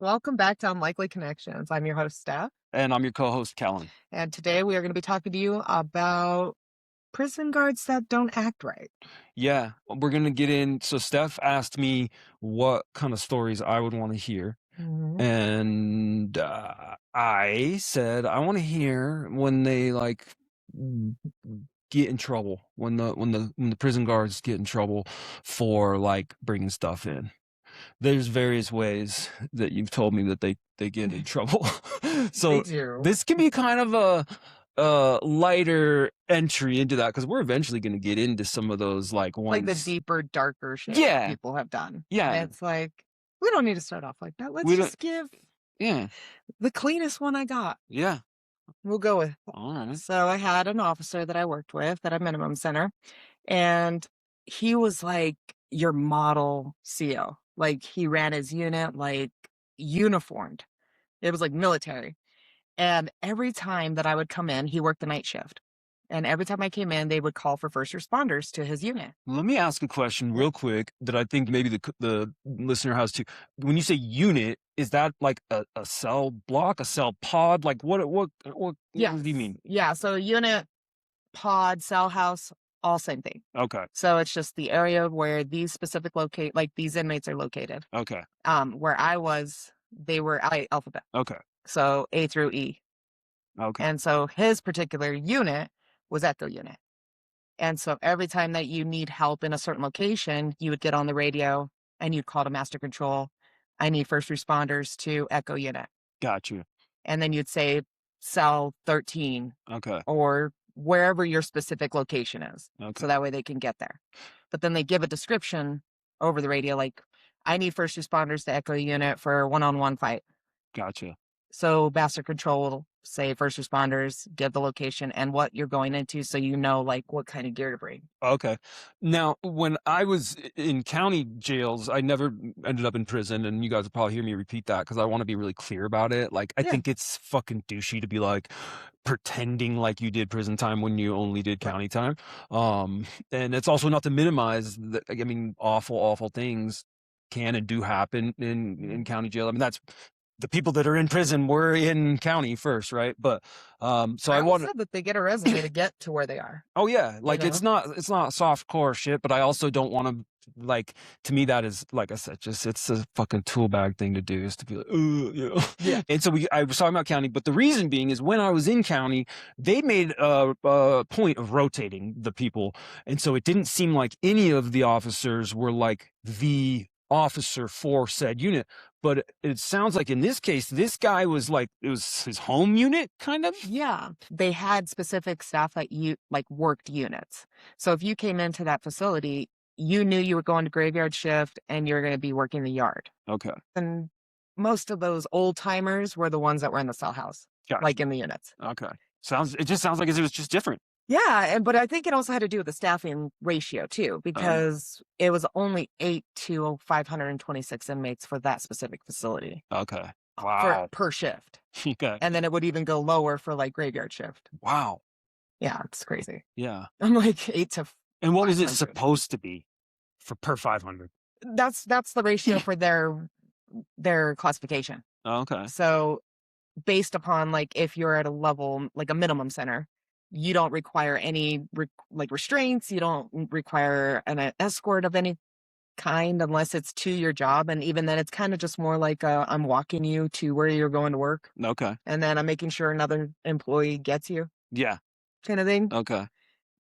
Welcome back to Unlikely Connections. I'm your host, Steph, And I'm your co-host, Kellin. and today we are going to be talking to you about prison guards that don't act right. Yeah, we're going to get in. So Steph asked me what kind of stories I would want to hear. Mhm. And I said, I want to hear when they get in trouble, when the prison guards get in trouble for like bringing stuff in. There's various ways that you've told me that they get in trouble. They So do. this can be kind of a lighter entry into that, because we're eventually going to get into some of those like Like the ones. deeper, darker shit that Yeah, people have done. yeah. And it's like, we don't need to start off like that. Let's We don't. just give Yeah, the cleanest one I got. yeah. We'll go with. All right. So I had an officer that I worked with at a minimum center, and he was like your model CO. Like he ran his unit like uniformed. It was like military. And every time that I would come in, he worked the night shift. And every time I came in, they would call for first responders to his unit. Let me ask a question real quick that I think maybe the listener has too. When you say unit, is that like a cell block, a cell pod? Like what Yeah. do you mean? Yeah. So unit, pod, cell house, all same thing. Okay. So it's just the area where these specific like these inmates are located. Okay. Where I was, they were alphabet. Okay. So A through E. Okay. And so his particular unit was Echo unit. And so every time that you need help in a certain location, you would get on the radio and you'd call to master control. I need first responders to Echo unit. Got you. And then you'd say cell 13 Okay. or wherever your specific location is. Okay. So that way they can get there. But then they give a description over the radio, like, I need first responders to Echo unit for a one-on-one fight. Gotcha. So master control will say first responders, give the location and what you're going into, so you know like what kind of gear to bring. Okay. Now, when I was in county jails, I never ended up in prison, and you guys will probably hear me repeat that because I want to be really clear about it. Like, I Yeah. think it's fucking douchey to be like pretending like you did prison time when you only did county time. And it's also not to minimize that. I mean, awful things can and do happen in county jail. I mean, that's the people that are in prison were in county first, right? But so I want said that they get a resume to get to where they are. Oh yeah, like know? it's not soft core shit, but I also don't want to, like, to me that is, like I said, just it's a fucking tool bag thing to do, is to be like, you know. Yeah. And so I was talking about county, but the reason being is when I was in county, they made a point of rotating the people, and so it didn't seem like any of the officers were like the officer for said unit. But it sounds like in this case, this guy was like, it was his home unit, kind of. Yeah. They had specific staff that you like worked units. So if you came into that facility, you knew you were going to graveyard shift and you're going to be working the yard. Okay. And most of those old timers were the ones that were in the cell house, Gotcha. like in the units. Okay. It just sounds like it was just different. Yeah, but I think it also had to do with the staffing ratio too, because it was only 8 to 526 inmates for that specific facility. Okay. Wow. Per shift. Okay. And then it would even go lower for like graveyard shift. Wow. Yeah, it's crazy. Yeah. I'm like 8 to. And what is it 500. supposed to be for per 500? That's the ratio for their classification. Okay. So based upon like if you're at a level like a minimum center, you don't require any like restraints. You don't require an escort of any kind unless it's to your job. And even then it's kind of just more like I'm walking you to where you're going to work. Okay. And then I'm making sure another employee gets you Yeah. kind of thing. Okay.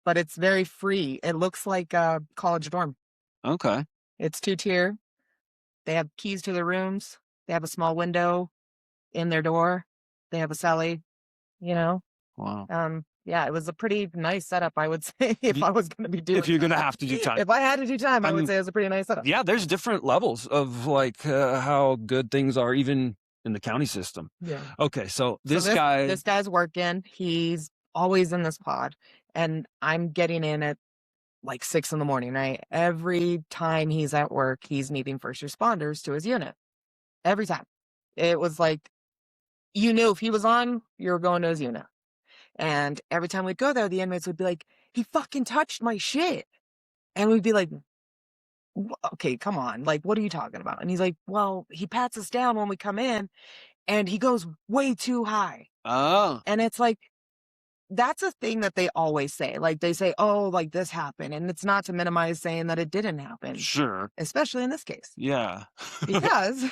But it's very free. It looks like a college dorm. Okay. It's 2-tier. They have keys to their rooms. They have a small window in their door. They have a celly, you know. Wow. Yeah, it was a pretty nice setup, I would say, if I was going to be doing. If you're going to have to do time. If I had to do time, I would say it was a pretty nice setup. Yeah, there's different levels of like how good things are even in the county system. Yeah. Okay, so this guy's working. He's always in this pod, and I'm getting in at like 6 a.m, right? Every time he's at work, he's needing first responders to his unit. Every time. It was like, you knew if he was on, you were going to his unit. And every time we'd go there, the inmates would be like, he fucking touched my shit. And we'd be like, Okay, come on. Like, what are you talking about?" And he's like, "Well, he pats us down when we come in and he goes way too high." Oh, And it's like, that's a thing that they always say. Like, they say, "Oh, like this happened." And it's not to minimize saying that it didn't happen, sure. especially in this case, Yeah. because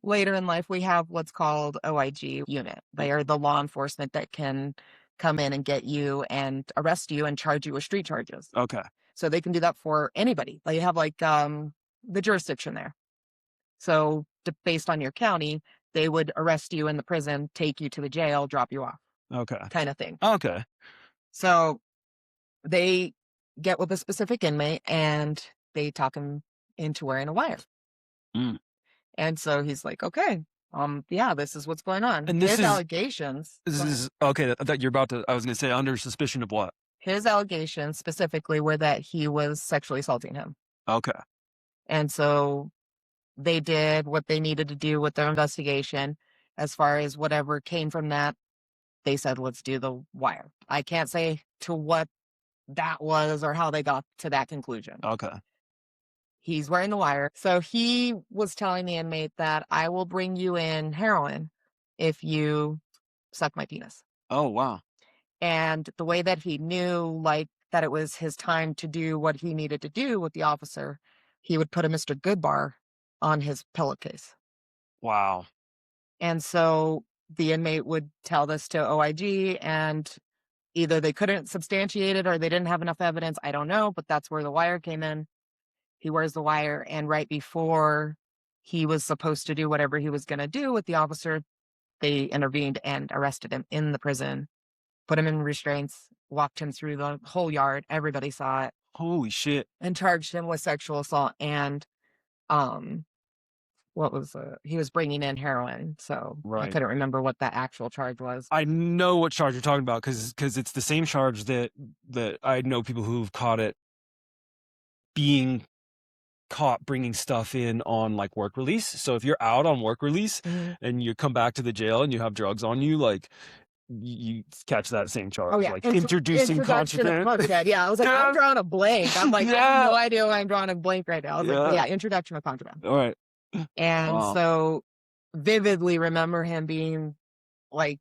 later in life, we have what's called OIG unit. They are the law enforcement that can come in and get you and arrest you and charge you with street charges. Okay. So they can do that for anybody. They have like the jurisdiction there. So based on your county, they would arrest you in the prison, take you to the jail, drop you off, Okay. kind of thing. Okay. So they get with a specific inmate and they talk him into wearing a wire. Mm. And so he's like, okay, yeah, this is what's going on. And His allegations, this is okay. That you're about to. I was going to say under suspicion of what? his allegations specifically were that he was sexually assaulting him. Okay. And so they did what they needed to do with their investigation. As far as whatever came from that, they said, let's do the wire. I can't say to what that was or how they got to that conclusion. Okay. He's wearing the wire. So he was telling the inmate that I will bring you in heroin if you suck my penis. Oh wow. And the way that he knew, like, that it was his time to do what he needed to do with the officer, he would put a Mr. Goodbar on his pillowcase. Wow. And so the inmate would tell this to OIG, and either they couldn't substantiate it or they didn't have enough evidence. I don't know, but that's where the wire came in. He wears the wire, and right before he was supposed to do whatever he was going to do with the officer, they intervened and arrested him in the prison, put him in restraints, walked him through the whole yard. Everybody saw it, Holy shit. and charged him with sexual assault and um what was he was bringing in heroin. So I Right. couldn't remember what that actual charge was. I know what charge you're talking about because it's the same charge that I know people who've caught it being caught bringing stuff in on like work release. So if you're out on work release and you come back to the jail and you have drugs on you, like you catch that same charge. Oh yeah, Like introducing introduction of contraband. contraband. Yeah, I was like, Yeah. I'm drawing a blank. I'm like, I Yeah. have no idea why I'm drawing a blank right now. I was like, Yeah. yeah, introduction of contraband. All right. And Wow. so vividly remember him being like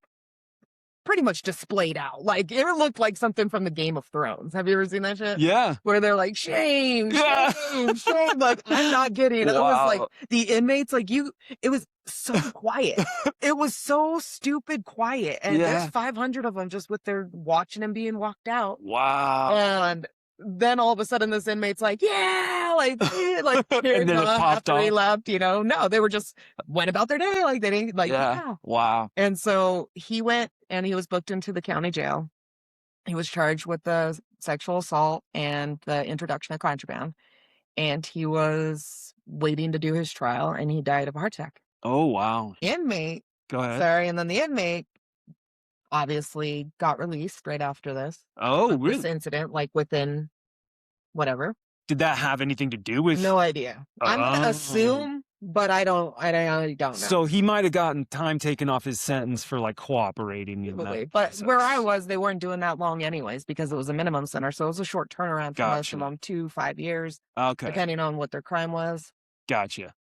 pretty much displayed out. Like it looked like something from the Game of Thrones. Have you ever seen that shit? Yeah. Where they're like, shame, Yeah. shame, shame. Like, I'm not kidding. It was like Wow. the inmates, like it was so quiet. It was so stupid quiet. And Yeah. there's 500 of them just with their watching him being walked out. Wow. And then all of a sudden this inmate's like, yeah, like And then it popped after he off. left, no, they were just went about their day. Like they didn't like, yeah. Wow. And so he went and he was booked into the county jail. He was charged with the sexual assault and the introduction of contraband. And he was waiting to do his trial and he died of a heart attack. Oh wow. Inmate. Go ahead. Sorry. And then the inmate obviously got released right after this. Oh, This really? incident, like within whatever. Did that have anything to do with? No idea. I'm gonna Oh. assume, but I don't know. So he might have gotten time taken off his sentence for like cooperating in Probably. that But process. where I was, they weren't doing that long anyways because it was a minimum center. So it was a short turnaround for most Gotcha. of them, 2-5 years, Okay. depending on what their crime was. Gotcha.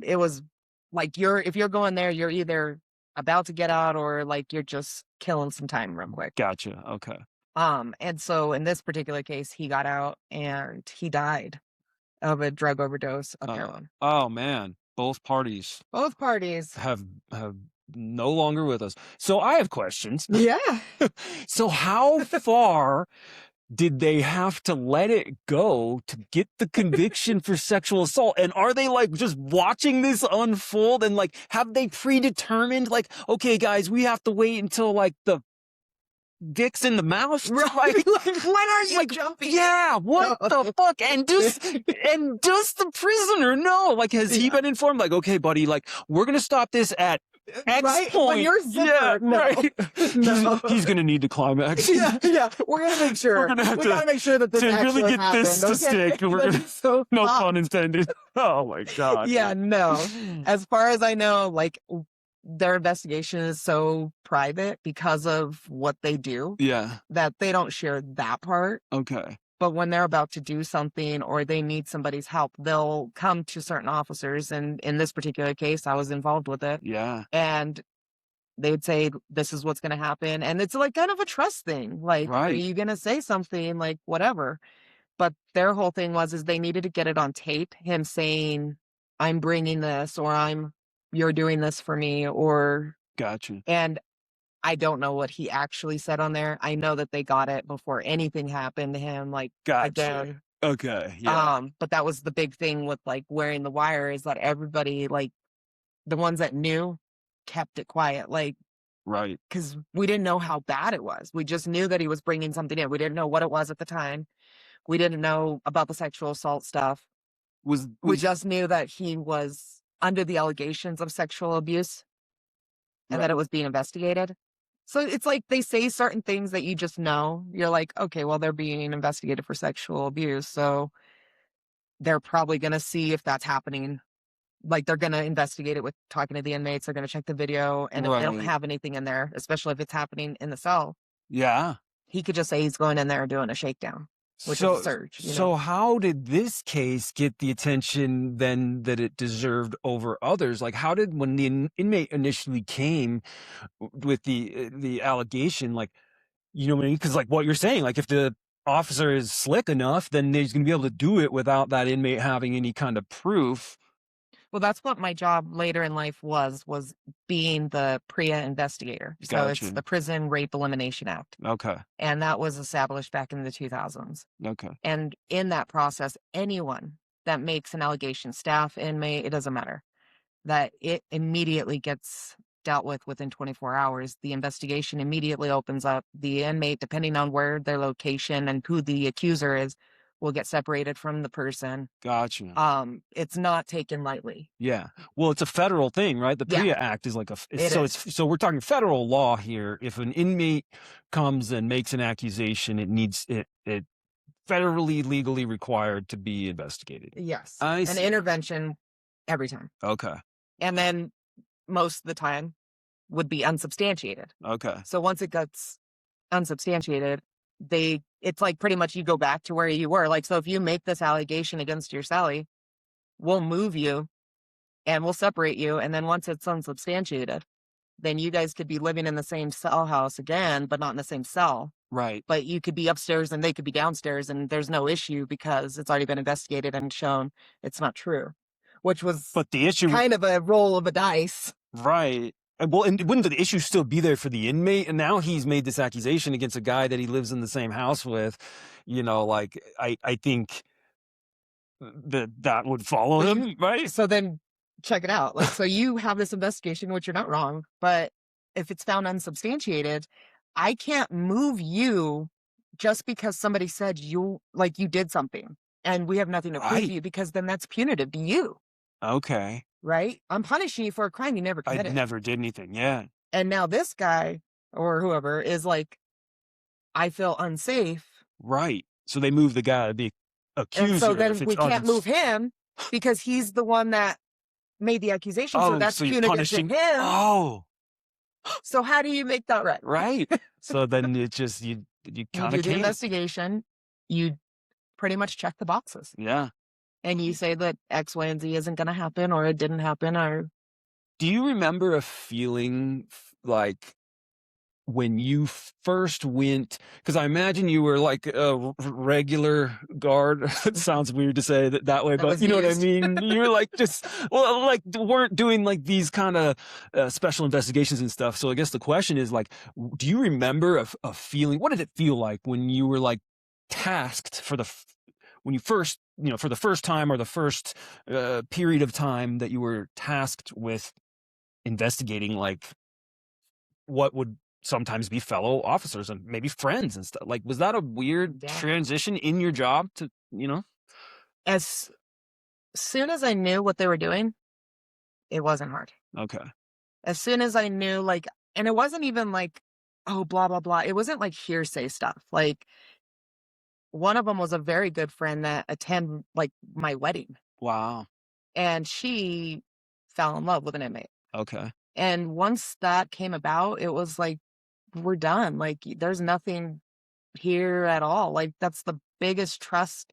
It was like if you're going there, you're either about to get out or like you're just killing some time real quick. Gotcha. Okay. And so in this particular case, he got out and he died of a drug overdose of heroin. Oh man, both parties Both parties. have no longer with us. So I have questions. Yeah. So how far did they have to let it go to get the conviction for sexual assault? And are they like just watching this unfold and like have they predetermined like, okay guys, we have to wait until like the dick's in the mouth? Right. Like, when are you like, jumping? yeah, what the fuck? And does the prisoner know? Like, has he been informed? Like, okay, buddy, like, we're gonna stop this at X Right? point. When you're zipper, no. right. No. He's gonna need to climax. Yeah. We're gonna make sure. We're gonna have we to- gotta make sure that this to really actually get happened. this to okay? stick, we're Like, gonna- so No fuck. pun intended. Oh my god. Yeah, no. As far as I know, like their investigation is so private because of what they do Yeah. that they don't share that part. Okay. but when they're about to do something or they need somebody's help, they'll come to certain officers, and in this particular case, I was involved with it, Yeah. and they would say, "This is what's gonna happen," and it's, like, kind of a trust thing, like, "Are Right. you gonna say something?" Like, whatever, but their whole thing was is they needed to get it on tape, him saying, "I'm bringing this," or "You're doing this for me," or Gotcha. and I don't know what he actually said on there. I know that they got it before anything happened to him, like, Gotcha. again, Okay. Yeah. but that was the big thing with, like, wearing the wire is that everybody, like, the ones that knew kept it quiet, like, Right. because we didn't know how bad it was. We just knew that he was bringing something in. We didn't know what it was at the time. We didn't know about the sexual assault stuff. We Was just knew that he was under the allegations of sexual abuse and that right. it was being investigated. So it's like they say certain things that you just know. You're like, okay, well, they're being investigated for sexual abuse. So they're probably going to see if that's happening. Like they're going to investigate it with talking to the inmates. They're going to check the video. And if they don't Right. have anything in there, especially if it's happening in the cell, Yeah. he could just say he's going in there and doing a shakedown, which is a So search, you know? so how did this case get the attention then that it deserved over others? Like, how did when the inmate initially came with the allegation, like, you know what I mean? Because like what you're saying, like if the officer is slick enough, then he's gonna be able to do it without that inmate having any kind of proof. Well, that's what my job later in life was being the PREA investigator. So it's Gotcha. the Prison Rape Elimination Act. Okay. And that was established back in the 2000s. Okay. And in that process, anyone that makes an allegation, staff, inmate, it doesn't matter, that it immediately gets dealt with within 24 hours. The investigation immediately opens up. The inmate, depending on where their location and who the accuser is, will get separated from the person. Gotcha. It's not taken lightly. Yeah. Well, it's a federal thing, right? The Yeah, PREA Act is like it is. so we're talking federal law here. If an inmate comes and makes an accusation, it federally legally required to be investigated. Yes. I An see. intervention every time. Okay. And then most of the time would be unsubstantiated. Okay. So once it gets unsubstantiated, it's like pretty much you go back to where you were. Like, so if you make this allegation against your Sally, we'll move you and we'll separate you. And then once it's unsubstantiated, then you guys could be living in the same cell house again, but not in the same cell. Right. But you could be upstairs and they could be downstairs, and there's no issue because it's already been investigated and shown it's not true, which was But the issue kind of a roll of a dice. right. Well, and wouldn't the issue still be there for the inmate? And now he's made this accusation against a guy that he lives in the same house with. You know, like I think that would follow But him, right? so then check it out. Like, so you have this investigation, which you're not wrong, but if it's found unsubstantiated, I can't move you just because somebody said you did something and we have nothing to prove to Right. you, because then that's punitive to you, Okay. right? I'm punishing you for a crime you never I committed. never did anything. Yeah. And now this guy or whoever is like, I feel unsafe. Right. So they move the guy, the And so accuser, if then it's we can't move him because he's the one that made the accusation. So oh, that's so you're punitive to punishing. him. Oh, So how do you make that right? right. So then it just you You kind of do the can't. investigation, you pretty much check the boxes, Yeah. and you say that X, Y, and Z isn't gonna happen, or it didn't happen, or Do you remember a feeling like when you first went, because I imagine you were like a regular guard. It sounds weird to say that way, that but was you know what I used. mean. You're like just well, like weren't doing like these kind of special investigations and stuff. So I guess the question is like, do you remember a feeling? What did it feel like when you were like tasked for when you first, for the first time or the first period of time that you were tasked with investigating like what would sometimes be fellow officers and maybe friends and stuff. Like, was that a weird Yeah. transition in your job to? As soon as I knew what they were doing, it wasn't hard. Okay. As soon as I knew, like, and it wasn't even like, oh, blah blah blah. It wasn't like hearsay stuff. Like one of them was a very good friend that attended like my wedding, Wow. and she fell in love with an inmate. Okay. And once that came about, it was like, we're done. Like, there's nothing. here at all. Like, that's the biggest trust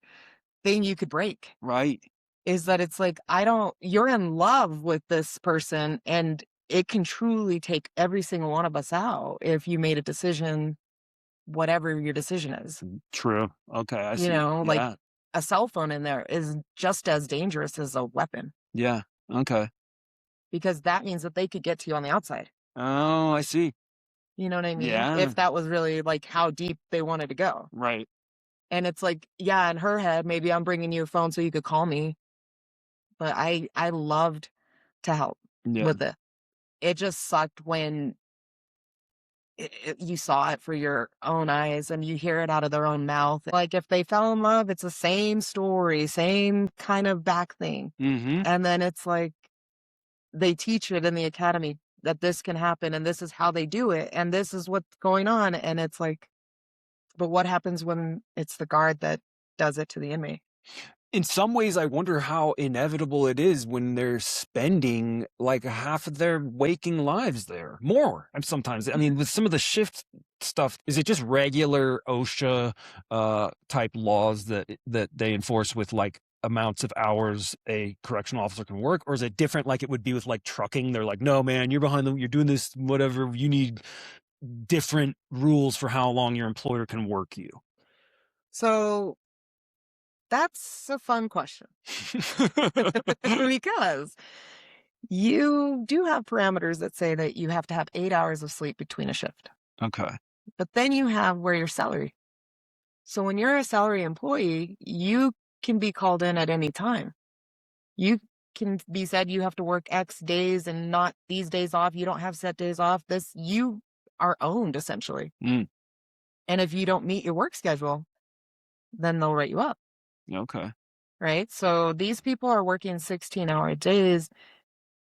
thing you could break, Right. is that it's like, I don't you're in love with this person, and it can truly take every single one of us out if you made a decision, whatever your decision is. True. Okay, I You see. know, like, Yeah. a cell phone in there is just as dangerous as a weapon, Yeah. Okay. because that means that they could get to you on the outside. Oh, I see. You know what I mean? Yeah. If that was really, like, how deep they wanted to go. Right. And it's like, yeah, in her head, maybe I'm bringing you a phone so you could call me, but I loved to help Yeah. with it. It just sucked when you saw it for your own eyes and you hear it out of their own mouth. Like, if they fell in love, it's the same story, same kind of back thing. Mm-hmm. And then it's like they teach it in the academy that this can happen and this is how they do it and this is what's going on. And it's like, but what happens when it's the guard that does it to the inmate? In some ways, I wonder how inevitable it is when they're spending like half of their waking lives there. More, and sometimes. I mean, with some of the shift stuff, is it just regular OSHA type laws that they enforce with like amounts of hours a correctional officer can work, or is it different? Like it would be with like trucking. They're like, no, man, you're behind them. You're doing this, whatever. You need different rules for how long your employer can work you. So that's a fun question because you do have parameters that say that you have to have 8 hours of sleep between a shift. Okay. But then you have where your salary. So when you're a salary employee, you can be called in at any time. You can be said you have to work X days and not these days off. You don't have set days off. This, you are owned essentially. Mm, And if you don't meet your work schedule, then they'll write you up. okay. Right. So these people are working 16-hour days.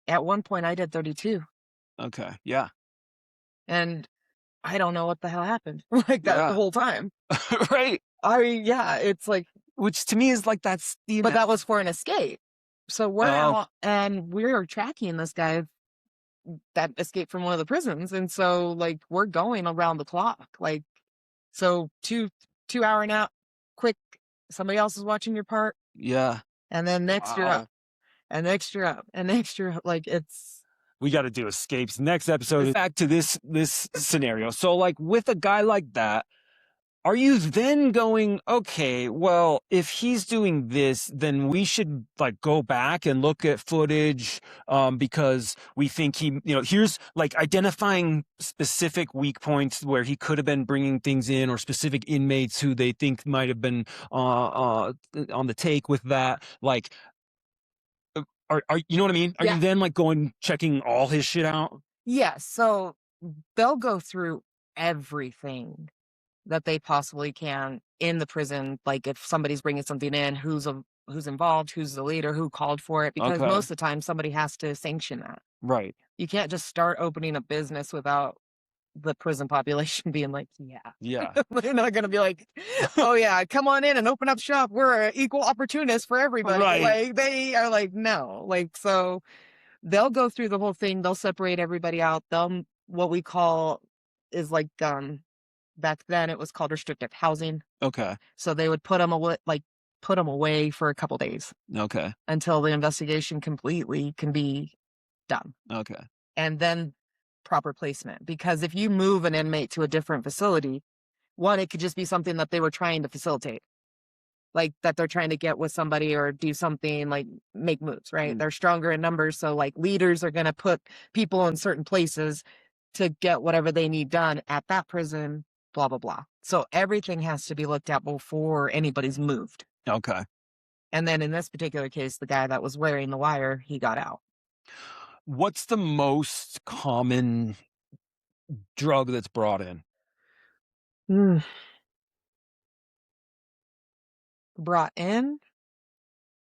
At one point, I did 32. Okay. Yeah. And I don't know what the hell happened like that the Yeah. whole time. Right. I mean, yeah, it's like, Which to me is like that's the but that was for an escape. So we're oh, out and we're tracking this guy that escaped from one of the prisons. And so, like, we're going around the clock. Like, so 2 hour nap, quick, somebody else is watching your part. yeah. And then next you're up, Wow. and next you're up, and next you're up. Like, it's, We got to do escapes. Next episode, back to this scenario. So like with a guy like that, are you then going, okay, well, if he's doing this, then we should like go back and look at footage because we think he, here's like identifying specific weak points where he could have been bringing things in, or specific inmates who they think might have been on the take with that. Like, are you know what I mean? Are yeah. you then like going checking all his shit out? Yeah. So they'll go through everything that they possibly can in the prison. Like, if somebody's bringing something in, who's involved, who's the leader, who called for it, because Okay. most of the time somebody has to sanction that. Right. You can't just start opening a business without the prison population being like, yeah. Yeah. They're not going to be like, oh yeah, come on in and open up shop. We're an equal opportunist for everybody. Right. Like, they are like, no. Like, so they'll go through the whole thing. They'll separate everybody out. They'll, what we call is like, back then it was called restrictive housing. Okay. So they would put them away, like put them away for a couple days Okay. until the investigation completely can be done. Okay. And then proper placement. Because if you move an inmate to a different facility, one, it could just be something that they were trying to facilitate, like that they're trying to get with somebody or do something, like make moves, right? Mm. They're stronger in numbers. So like leaders are going to put people in certain places to get whatever they need done at that prison, blah, blah, blah. So everything has to be looked at before anybody's moved. Okay. And then in this particular case, the guy that was wearing the wire, he got out. What's the most common drug that's brought in? Mm. Brought in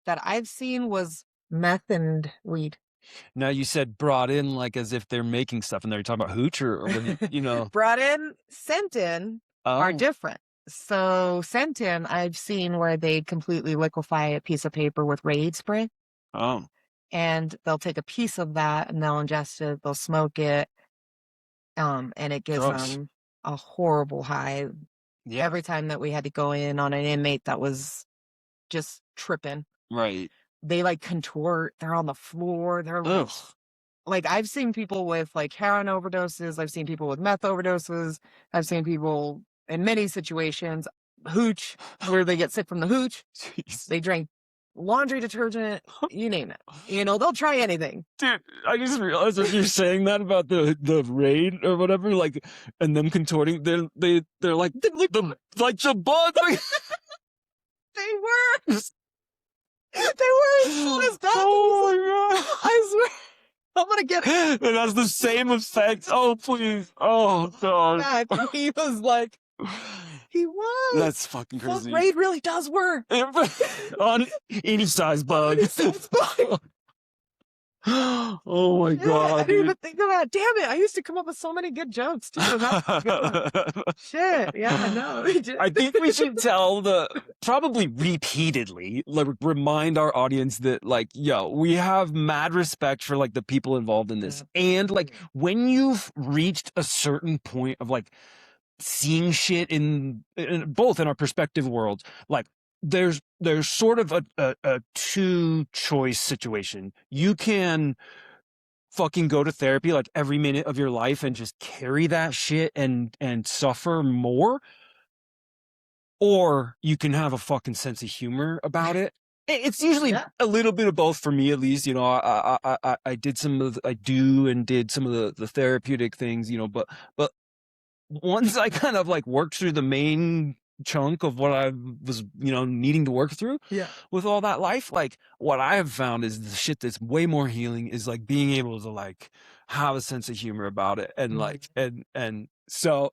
that I've seen was meth and weed. Now you said brought in like as if they're making stuff, and they're talking about hooch, or Brought in, sent in are Oh, different. So sent in, I've seen where they completely liquefy a piece of paper with Raid spray, oh, and they'll take a piece of that and they'll ingest it, they'll smoke it, and it gives gross. them a horrible high. Yeah. Every time that we had to go in on an inmate that was just tripping, Right. they like contort, they're on the floor, they're Ugh. like I've seen people with like heroin overdoses, I've seen people with meth overdoses, I've seen people in many situations, hooch, where they get sick from the hooch, Jeez. they drink laundry detergent, you name it. You know, they'll try anything. Dude, I just realized as you're saying that about the raid or whatever, like, and them contorting, they're like the bug. Like, They were. They were as soon as that. oh my god! I swear. I'm gonna get It has the same effect. Oh please! Oh god! back. He was like, he was. That's fucking Fuck, crazy. raid really does work. On any size bug. Oh my god! I didn't even think of that. Damn it! I used to come up with so many good jokes too. Shit. Yeah. No. I think we should tell probably repeatedly, like, remind our audience that, like, yo, we have mad respect for like the people involved in this, and like when you've reached a certain point of like seeing shit in both in our perspective worlds, like there's sort of a two choice situation. You can fucking go to therapy like every minute of your life and just carry that shit and suffer more, or you can have a fucking sense of humor about it. It's usually a little bit of both for me, at least. You know, I did some of I do and did some of the therapeutic things, you know, but once I kind of like worked through the main chunk of what I was, you know, needing to work through with all that life, like what I have found is the shit that's way more healing is like being able to like have a sense of humor about it, and like and so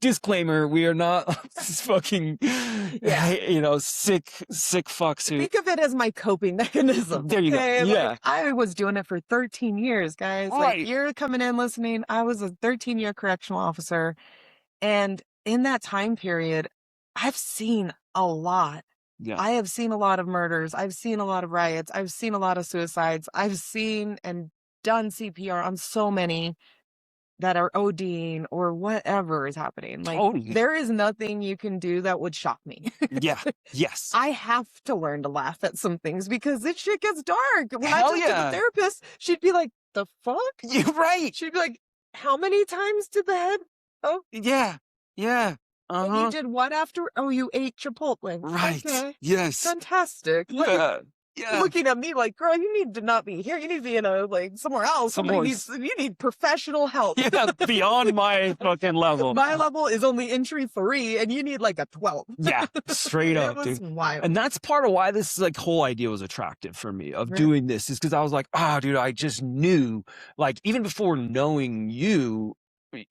disclaimer, we are not fucking you know, sick fucks who think of it as my coping mechanism. there you go. Yeah, like, I was doing it for 13 years, guys. right. Like, you're coming in listening. I was a 13-year correctional officer, and in that time period, I've seen a lot. Yeah. I have seen a lot of murders. I've seen a lot of riots. I've seen a lot of suicides. I've seen and done CPR on so many that are ODing or whatever is happening. Like, Totally. there is nothing you can do that would shock me. Yeah. Yes. I have to learn to laugh at some things because this shit gets dark. When Hell I talked to the therapist, she'd be like, "The fuck?" You're right. She'd be like, "How many times did the head?" Oh, Yeah. Yeah. and you did what after? Oh, you ate Chipotle. Right. Okay. Yes. Fantastic. Like, Yeah. Yeah. looking at me like, girl, you need to not be here. You need to be in a like somewhere else. You need professional help. Yeah, beyond my fucking level. My level is only entry 3, and you need like a 12. Yeah, straight up, It was dude. wild. And that's part of why this like whole idea was attractive for me of doing this, is because I was like, dude, I just knew, like, even before knowing you,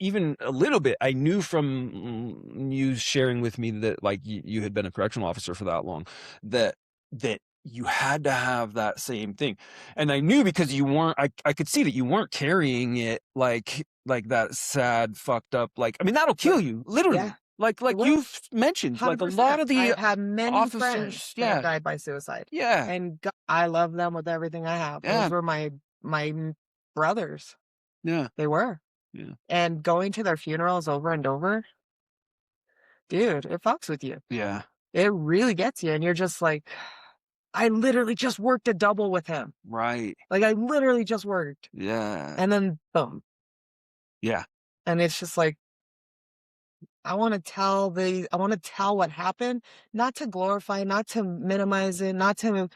even a little bit, I knew from you sharing with me that like you had been a correctional officer for that long, that you had to have that same thing. And I knew because you weren't, I could see that you weren't carrying it like that sad, fucked up, like, I mean, that'll kill you, literally. Yeah. Like you've mentioned, 100%. Like a lot of the I've had many officers, friends that have died by suicide. Yeah. And God, I love them with everything I have. Those were my brothers. Yeah. They were. Yeah. And going to their funerals over and over, dude, it fucks with you. Yeah. It really gets you. And you're just like, I literally just worked a double with him. Right. Like, I literally just worked. Yeah. And then boom. Yeah. And it's just like, I want to tell what happened, not to glorify, not to minimize it, not to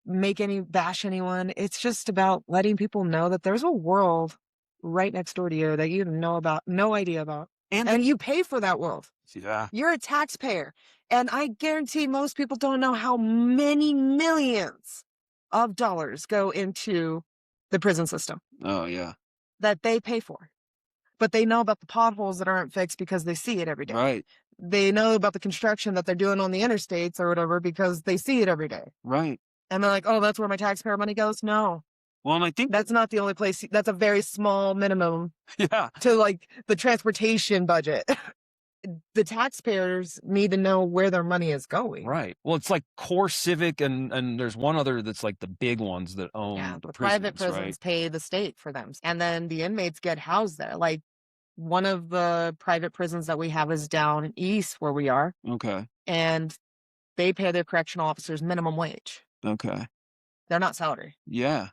bash anyone. It's just about letting people know that there's a world right next door to you that you know about, no idea about. And you pay for that world. Yeah. You're a taxpayer. And I guarantee most people don't know how many millions of dollars go into the prison system. Oh, yeah. That they pay for. But they know about the potholes that aren't fixed because they see it every day. Right. They know about the construction that they're doing on the interstates or whatever because they see it every day. Right. And they're like, oh, that's where my taxpayer money goes? No. Well, and I think that's not the only place. That's a very small minimum. Yeah. To like the transportation budget. The taxpayers need to know where their money is going. Right. Well, it's like core civic, and there's one other that's like the big ones that own the prisons, private prisons pay the state for them. And then the inmates get housed there. Like, One of the private prisons that we have is down east where we are, Okay. and they pay their correctional officers minimum wage. Okay. They're not salary, Yeah.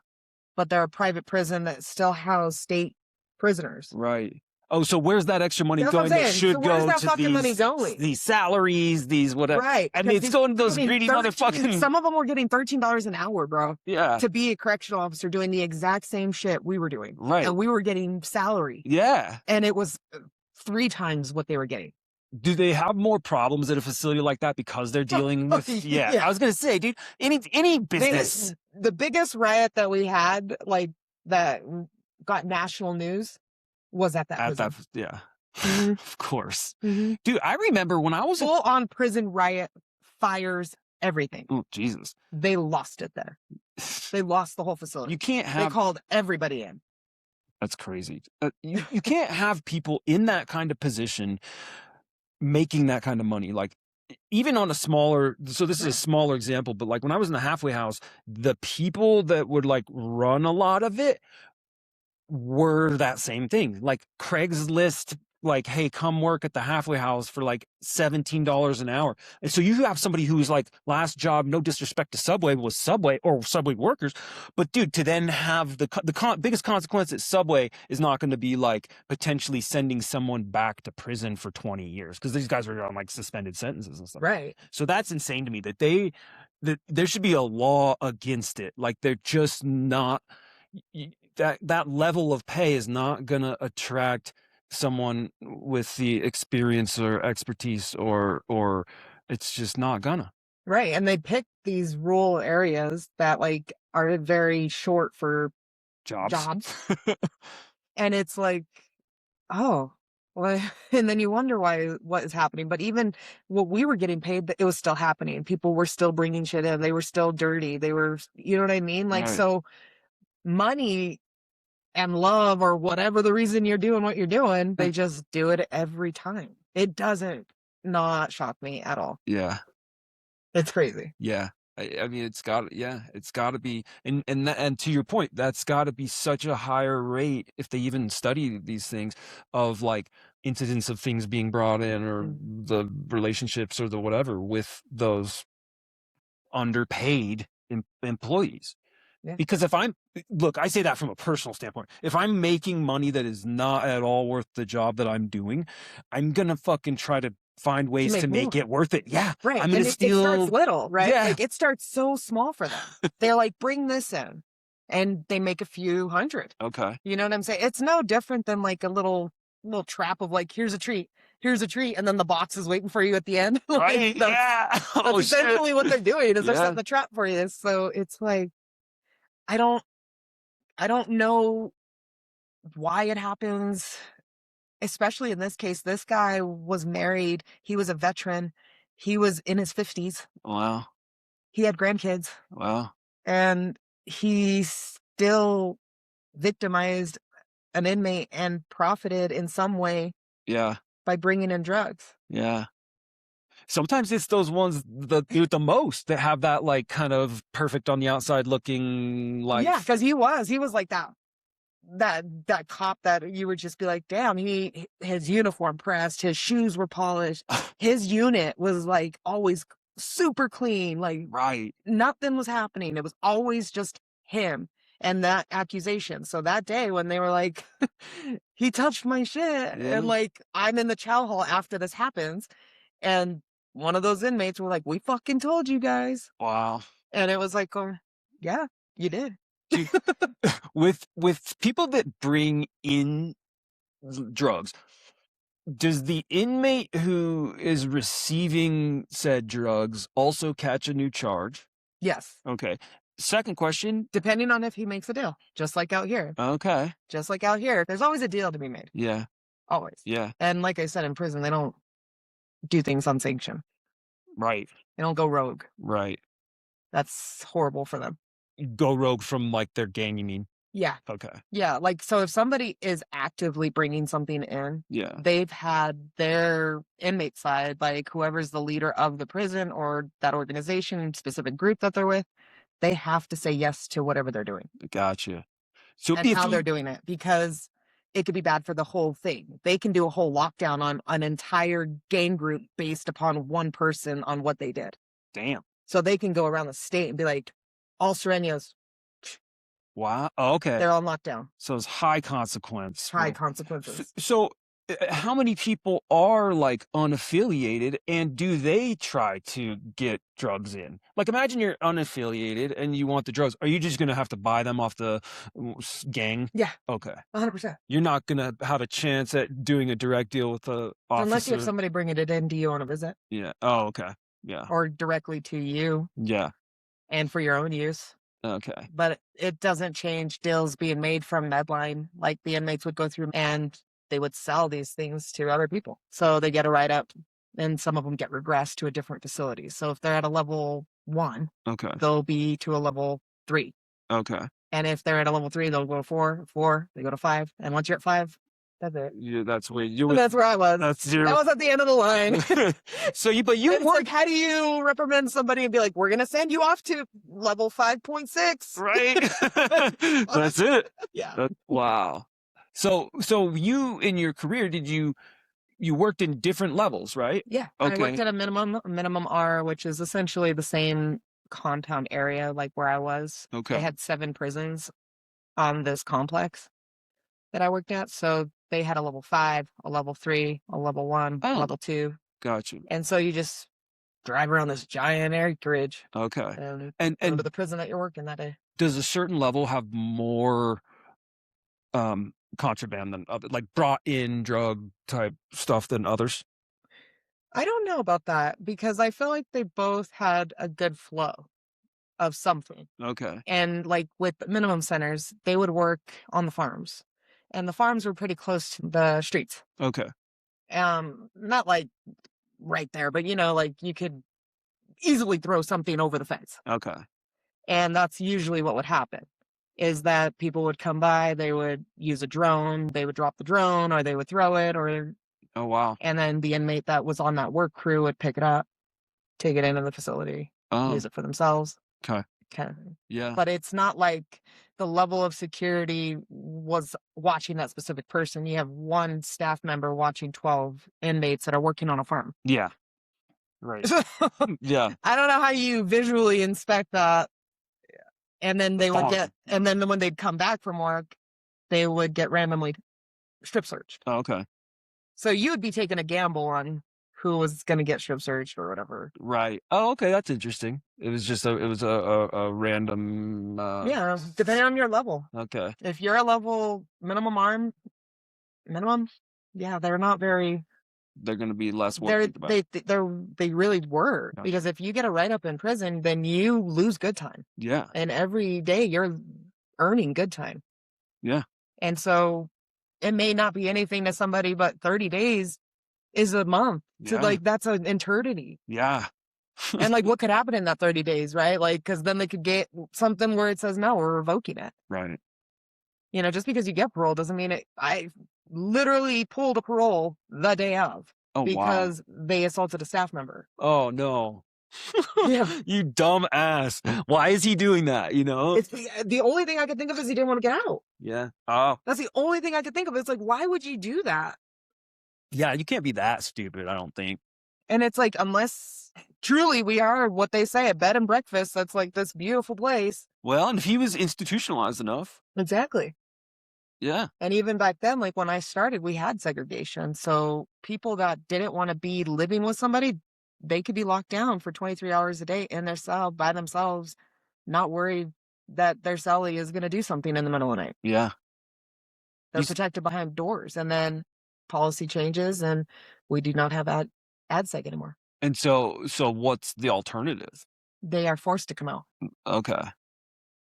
but they're a private prison that still house state prisoners. Right. Oh, so where's that extra money That's what I'm going that saying. So should where's go that to fucking money going? these salaries, these whatever? Right, I mean, because it's these going to those getting greedy 13 motherfucking some of them were getting $13 an hour, bro, yeah. to be a correctional officer doing the exact same shit we were doing, Right. and we were getting salary, Yeah. and it was 3 times what they were getting. Do they have more problems at a facility like that because they're dealing with yeah, Yeah. I was gonna say, dude, any business The biggest riot that we had, like, that got national news was at that at prison. that yeah. Mhm. Of course. Mhm. Dude, I remember when I was Full on prison riot, fires, everything. oh, Jesus. They lost it there. They lost the whole facility. You can't They have called everybody in. that's crazy. You can't have people in that kind of position making that kind of money. Like even on a smaller so this is a smaller example, but like when I was in the halfway house, the people that would like run a lot of it were that same thing. Like Craigslist, like, hey, come work at the halfway house for like $17 an hour. And so you have somebody who's like last job, no disrespect to Subway, was Subway or Subway workers. But dude, to then have the biggest consequence at Subway is not going to be like potentially sending someone back to prison for 20 years because these guys are on like suspended sentences and stuff. Right. So that's insane to me that that there should be a law against it. Like they're just not that level of pay is not going to attract someone with the experience or expertise or it's just not gonna Right. And they pick these rural areas that like are very short for jobs. jobs. And it's like, oh, well, and then you wonder what is happening. But even what we were getting paid, it was still happening. People were still bringing shit in. They were still dirty. They were, you know what I mean? Like, Right. so money and love or whatever the reason you're doing what you're doing, they just do it every time. It doesn't not shock me at all. Yeah. It's crazy. Yeah. I mean, it's got to be, and to your point, that's got to be such a higher rate if they even study these things of like incidents of things being brought in or the relationships or the whatever with those underpaid employees. Yeah. Because if look, I say that from a personal standpoint. If I'm making money that is not at all worth the job that I'm doing, I'm gonna fucking try to find ways to make it worth it. Yeah. Right. I'm And gonna it starts little, right? Yeah. Like it starts so small for them. They're like, bring this in. And they make a few hundred. Okay. You know what I'm saying? It's no different than like a little trap of like, here's a treat, and then the box is waiting for you at the end. Like, Right. Yeah. That's essentially what they're doing is they're Yeah. setting the trap for you. So it's like, I don't know why it happens, especially in this case. This guy was married. He was a veteran. He was in his 50s. Wow. He had grandkids. Wow. And he still victimized an inmate and profited in some way Yeah. by bringing in drugs. Yeah. Sometimes it's those ones that do it the most that have that like kind of perfect on the outside looking like Yeah, because he was like that cop that you would just be like, damn, his uniform pressed, his shoes were polished, his unit was like always super clean, like right. nothing was happening. It was always just him and that accusation. So that day when they were like, he touched my shit, Yeah. and like I'm in the chow hall after this happens, and one of those inmates were like, we fucking told you guys. Wow. And it was like, oh, yeah, you did. Dude, with people that bring in drugs, does the inmate who is receiving said drugs also catch a new charge? Yes. Okay. Second question. Depending on if he makes a deal, just like out here. Okay. Just like out here, there's always a deal to be made. Yeah. Always. Yeah. And like I said, in prison, they don't do things unsanctioned. Right. They don't go rogue. Right. That's horrible for them. Go rogue from like their gang, you mean? Yeah. Okay. Yeah. Like, so if somebody is actively bringing something in, Yeah. they've had their inmate side, like whoever's the leader of the prison or that organization, specific group that they're with, they have to say yes to whatever they're doing Gotcha. So and how they're doing it, because it could be bad for the whole thing. They can do a whole lockdown on an entire gang group based upon one person on what they did. Damn. So they can go around the state and be like, all Serenos, Wow. Oh, okay. they're on lockdown. So it's high consequence. High consequences. So how many people are like unaffiliated, and do they try to get drugs in? Like, imagine you're unaffiliated and you want the drugs. Are you just going to have to buy them off the gang? Yeah. Okay. 100%. You're not going to have a chance at doing a direct deal with the officer. Unless you have somebody bringing it in to you on a visit. Yeah. Oh, okay. Yeah. Or directly to you. Yeah. And for your own use. Okay. But it doesn't change deals being made from Medline. Like the inmates would go through and they would sell these things to other people. So they get a write up and some of them get regressed to a different facility. So if they're at a level 1, okay, they'll be to a level 3. Okay. And if they're at a level 3, they'll go to 4, they go to 5. And once you're at 5, that's it. Yeah, that's where that's where I was. That's 0. I was at the end of the line. So you work. How do you reprimand somebody and be like, we're going to send you off to level 5.6? Right. That's it. Yeah. Wow. So you in your career, you worked in different levels, right? Yeah. Okay. I worked at a minimum R, which is essentially the same compound area like where I was. Okay. They had 7 prisons on this complex that I worked at. So they had a level 5, a level 3, a level 1, level 2. Gotcha. And so you just drive around this giant acreage. Okay. And go to the prison that you're working that day. Does a certain level have more contraband than other, like brought in drug type stuff than others? I don't know about that because I feel like they both had a good flow of something. Okay. And like with minimum centers, they would work on the farms. And the farms were pretty close to the streets. Okay. Not like right there, but like you could easily throw something over the fence. Okay. And that's usually what would happen is that people would come by, they would use a drone, they would drop the drone or they would throw it or. Oh, wow. And then the inmate that was on that work crew would pick it up, take it into the facility, use it for themselves. Okay. Kind of thing. Yeah. But it's not like the level of security was watching that specific person. You have one staff member watching 12 inmates that are working on a farm. Yeah. Right. Yeah. I don't know how you visually inspect that. And then they would and then when they'd come back from work, they would get randomly strip searched. Oh, okay. So you would be taking a gamble on who was going to get strip searched or whatever. Right. Oh, okay. That's interesting. It was just a random. Yeah, depending on your level. Okay. If you're a level minimum, yeah, they're not very. They're going to be less worried about. They really were because if you get a write up in prison, then you lose good time. Yeah. And every day you're earning good time. Yeah. And so it may not be anything to somebody, but 30 days is a month. So that's an eternity. Yeah. And like what could happen in that 30 days, right? Like, because then they could get something where it says, no, we're revoking it. Right. Just because you get parole doesn't mean it. I literally pulled a parole the day of because they assaulted a staff member. Oh, no. Yeah. You dumb ass. Why is he doing that? It's the only thing I could think of is he didn't want to get out. Yeah. Oh. That's the only thing I could think of. It's like, why would you do that? Yeah, you can't be that stupid, I don't think. And it's like, unless truly we are what they say, a bed and breakfast, that's like this beautiful place. Well, and if he was institutionalized enough. Exactly. Yeah. And even back then, like when I started, we had segregation. So people that didn't want to be living with somebody, they could be locked down for 23 hours a day in their cell by themselves, not worried that their cellie is going to do something in the middle of the night. Yeah. They're protected behind doors. And then policy changes and we do not have ADSEG anymore. And so what's the alternative? They are forced to come out. Okay.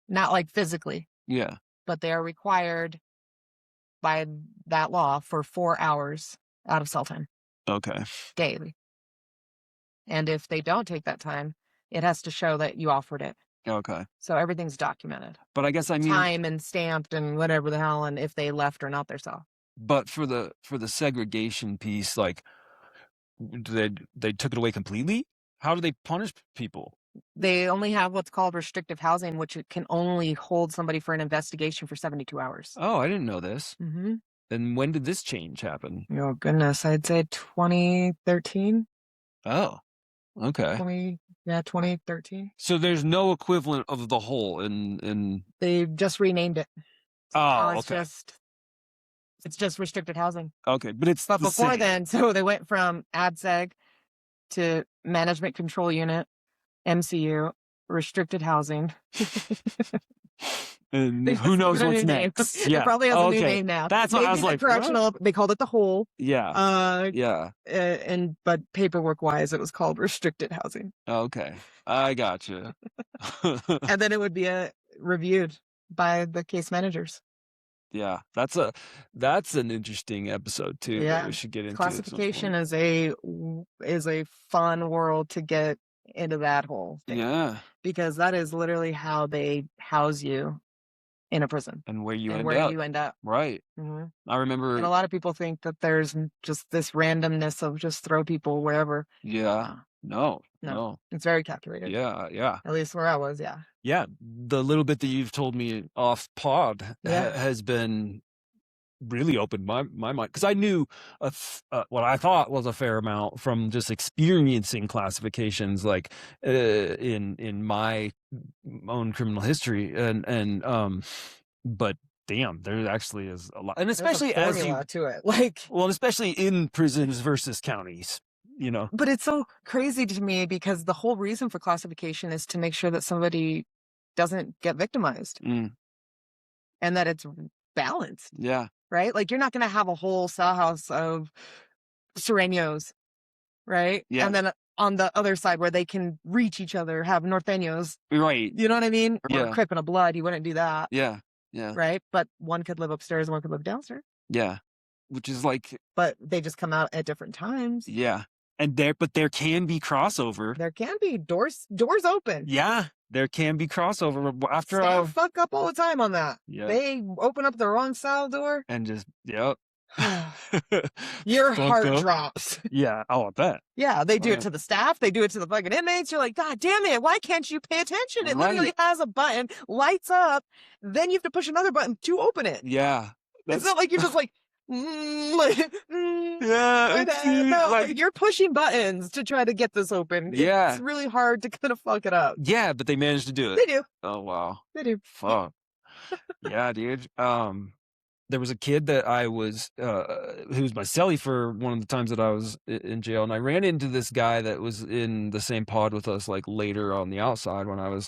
Not like physically. Yeah. But they are required by that law for 4 hours out of cell time. Okay. Daily. And if they don't take that time, it has to show that you offered it. Okay. So everything's documented. But I guess time and stamped and whatever the hell, and if they left or not their cell. But for the segregation piece, like they took it away completely? How do they punish people? They only have what's called restrictive housing, which can only hold somebody for an investigation for 72 hours. Oh, I didn't know this. Mm-hmm. And when did this change happen? Oh, goodness. I'd say 2013, Oh, okay. 2013. So there's no equivalent of the whole in They just renamed it. So now oh, okay. it's just restricted housing. Okay, but it's But the before same. then, so they went from ADSEG to Management Control Unit, MCU, restricted housing. And They who just gave knows it a what's new name. next? It Yeah. probably has a new Okay. name now. That's what I was Maybe the like, "What?" correctional, they called it the whole. Yeah. Uh, Yeah. and but paperwork wise, it was called restricted housing. Okay. I gotcha. And then it would be reviewed by the case managers. Yeah. That's an interesting episode too that we Yeah. should get into at some Classification point. is a fun world to get into that whole thing, Yeah. because that is literally how they house you in a prison And where you and end where up. you end up. Right. Hmm. I And remember a lot of people think that there's just this randomness of just throw people wherever. yeah. No, No. no, No. it's very calculated. Yeah, yeah. At least where I was, yeah. Yeah, the little bit that you've told me off pod Yeah. has been really opened my mind because I knew what I thought was a fair amount from just experiencing classifications like in my own criminal history and but damn, there actually is a lot, and There's a especially as you formula to it. Like, well, and especially in prisons versus counties, you know. but it's so crazy to me because the whole reason for classification is to make sure that somebody doesn't get victimized Mm, and that it's balanced, yeah, right? Like, you're not going to have a whole cell house of Sureños, right? yeah, And then on the other side where they can reach each other, have Norteños, right, you know what I mean? Or a yeah, Crip and a Blood, you wouldn't do that, yeah, yeah, right? But one could live upstairs, one could live downstairs, yeah, which is like but they just come out at different times. yeah. And but there can be crossover. There can be doors open. Yeah, there can be crossover after Staff I've fuck up all the time on that. yeah, They open up the wrong style door. and just yep. Your Fucked heart up. drops. Yeah, oh, I bet. Yeah, they Oh, do it yeah. to the staff. They do it to the fucking inmates. You're like, God damn it. Why can't you pay attention? It literally Right. has a button, lights up. Then you have to push another button to open it. Yeah. It's That's not like you're just like, yeah, no, like you're pushing buttons to try to get this open. yeah. It's really hard to kind of fuck it up. Yeah, but they managed to do it. They do. Oh wow. They do. Fuck. Yeah, dude. There was a kid that I was who was my cellie for one of the times that I was in jail, and I ran into this guy that was in the same pod with us like later on the outside when I was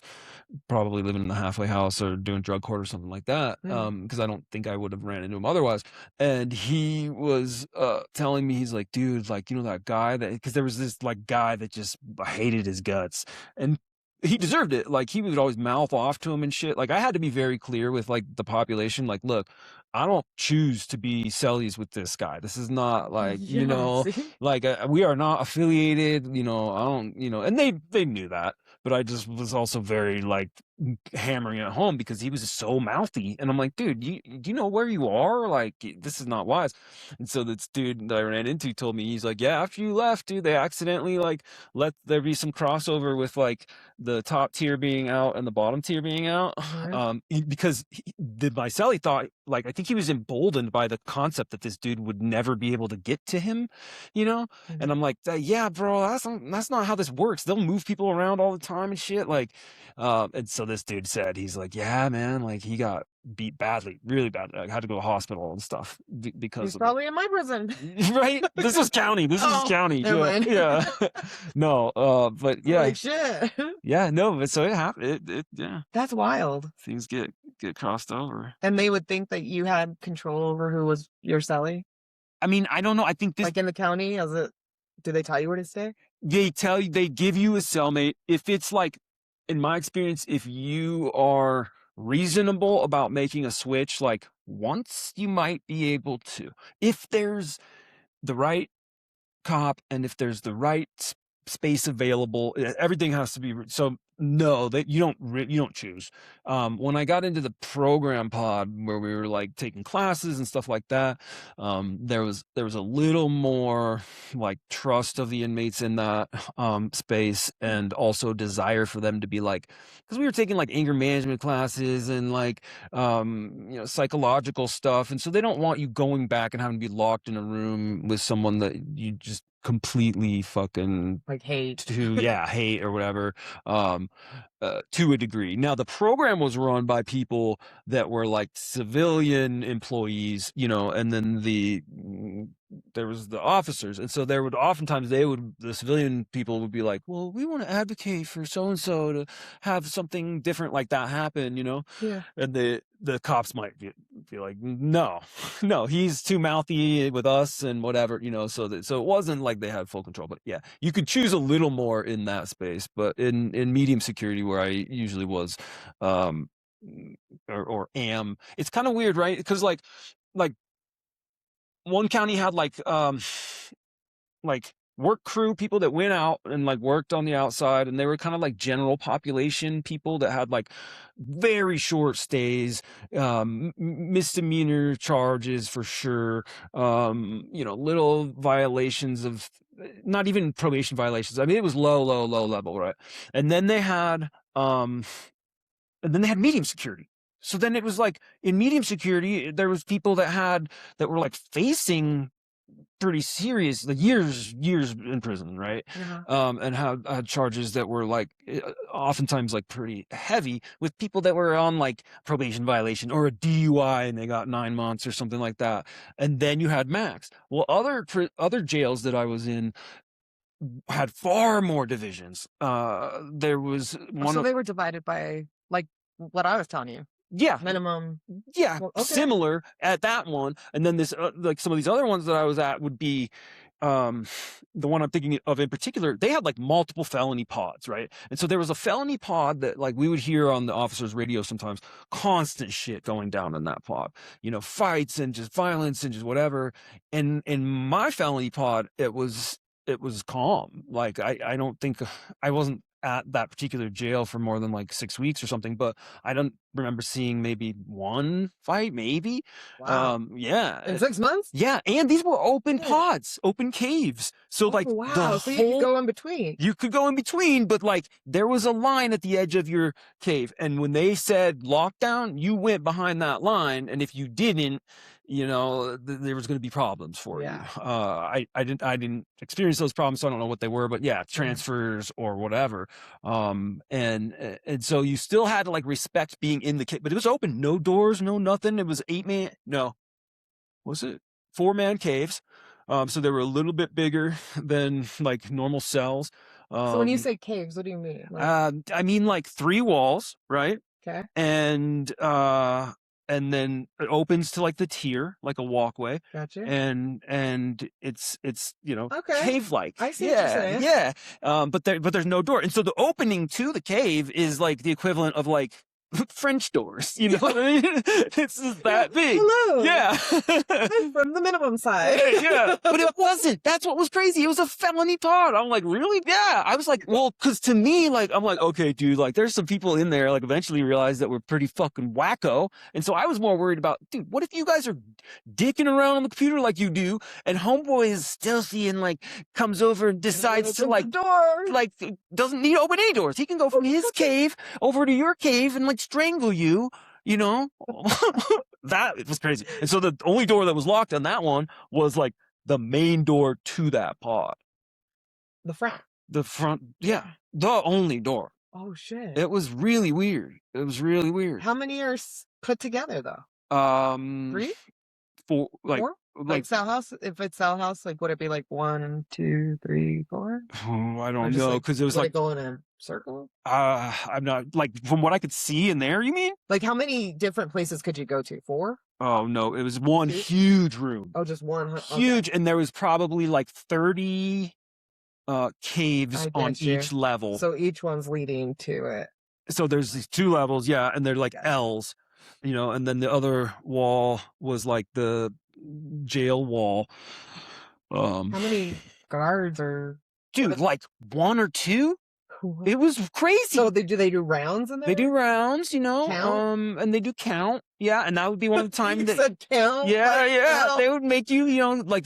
probably living in the halfway house or doing drug court or something like that, because I don't think I would have ran into him otherwise. And he was telling me, he's like, dude, like, you know that guy that, because there was this like guy that just hated his guts, and he deserved it. Like, he would always mouth off to him and shit. Like, I had to be very clear with like the population, like, look, I don't choose to be cellies with this guy. This is not like, you Yeah, know, see? like we are not affiliated, you know, I don't, you know, and they knew that, but I just was also very like hammering it home because he was so mouthy. And I'm like, dude, do you know where you are? Like, this is not wise. And so this dude that I ran into told me, he's like, yeah, after you left, dude, they accidentally like let there be some crossover with like the top tier being out and the bottom tier being out. Because my cellie thought, like, I think he was emboldened by the concept that this dude would never be able to get to him, you know? And I'm like, yeah, bro, that's not how this works. They'll move people around all the time and shit. Like, and so this dude said, he's like, yeah, man, like he got beat badly, really bad. I had to go to hospital and stuff because He's of probably in my prison. right? This is county. This is Oh, county. never Yeah. mind. Yeah. No, but yeah. Like, shit. Yeah, no, but so it happened. Yeah, That's wild. things get crossed over. And they would think that you had control over who was your cellie? I mean, I don't know. I think this Like in the county, do they tell you where to stay? they give you a cellmate if it's like, in my experience, if you are reasonable about making a switch, like once you might be able to, if there's the right cop and if there's the right space available, everything has to be so No, that you don't choose. When I got into the program pod where we were like taking classes and stuff like that, there was a little more like trust of the inmates in that space, and also desire for them to be like, because we were taking like anger management classes and like psychological stuff, and so they don't want you going back and having to be locked in a room with someone that you just completely fucking Like hate. hate or whatever, um to a degree. Now the program was run by people that were like civilian employees, and then there was the officers, and so there would oftentimes the civilian people would be like, well, we want to advocate for so and so to have something different like that happen, Yeah. and the cops might be like, no, no, he's too mouthy with us and whatever, so it wasn't like they had full control. But yeah, you could choose a little more in that space, but in medium security where I usually was, um or am, it's kind of weird, right? Because like one county had like work crew people that went out and like worked on the outside, and they were kind of like general population people that had like very short stays, misdemeanor charges for sure, little violations of, not even probation violations. I mean, it was low level, right? And then they had medium security. So then it was like in medium security, there was people that were like facing pretty serious, like years in prison, right? Uh-huh. And had charges that were like oftentimes like pretty heavy, with people that were on like probation violation or a DUI and they got 9 months or something like that. And then you had max. Well, other jails that I was in had far more divisions. There was Oh, one so of, they were divided by like what I was telling you. yeah, Minimum. yeah, Well, okay. similar at that one. And then this like some of these other ones that I was at would be, um the one I'm thinking of in particular, they had like multiple felony pods, right? And so there was a felony pod that like we would hear on the officers radio sometimes, constant shit going down in that pod, fights and just violence and just whatever. And in my felony pod, it was calm. Like I don't think I wasn't at that particular jail for more than like 6 weeks or something, but I don't remember seeing maybe one fight, maybe. Wow. In Yeah. 6 months? Yeah, and these were open Oh, pods, open caves. So oh like the wow. So you could whole go in between. you could go in between, but like there was a line at the edge of your cave, and when they said lockdown, you went behind that line, and if you didn't, there was going to be problems for you. Yeah. I didn't experience those problems, so I don't know what they were, but yeah, Yeah. transfers or whatever. And so you still had to like respect being in the cave, but it was open, no doors, no nothing. It was 8 man, no, was it 4-man caves? So they were a little bit bigger than like normal cells. So when you Um, say caves, what do you mean? Like, I mean like 3 walls, right? okay, And then it opens to like the tier, like a walkway, got you. and it's Okay, cave like, I see what you're yeah, saying. yeah. But there's no door, and so the opening to the cave is like the equivalent of like French doors, you know what I mean? It's just Yeah. that big. Hello. Yeah. I'm from the minimum side. Yeah, but it wasn't. That's what was crazy. It was a felony pod. I'm like, really? Yeah. I was like, well, because to me, like, I'm like, okay, dude, like, there's some people in there, like, eventually realized that we're pretty fucking wacko. And so I was more worried about, dude, what if you guys are dicking around on the computer like you do, and homeboy is stealthy and, like, comes over and decides to, Open the door. like, doesn't need to open any doors. He can go from his cave over to your cave and, like, strangle you, you know? That was crazy. And so the only door that was locked on that one was like the main door to that pod. The front. The front, yeah, the only door. Oh shit. It was really weird. It was really weird. How many are put together though? Um, Three? for like, Four? Like like, cell house? If it's cell house, like would it be like 1, 2, 3, 4? I Or don't just know, like because it was would like, it go in a circle? I'm not like, from what I could see in there. You mean? Like how many different places could you go to? 4? Oh no, it was one 2? huge room, Oh, just one. Okay. huge, and there was probably like 30 caves I on get you. each level. So each one's leading to it. So there's these 2 levels, yeah, and they're like L's, and then the other wall was like the jail wall. How many guards or Dude, like 1 or 2. It was crazy. So do they do rounds in there? They do rounds, Count? and they do count. Yeah, and that would be one of the You times that said count? yeah, Like, yeah, count? they would make you, like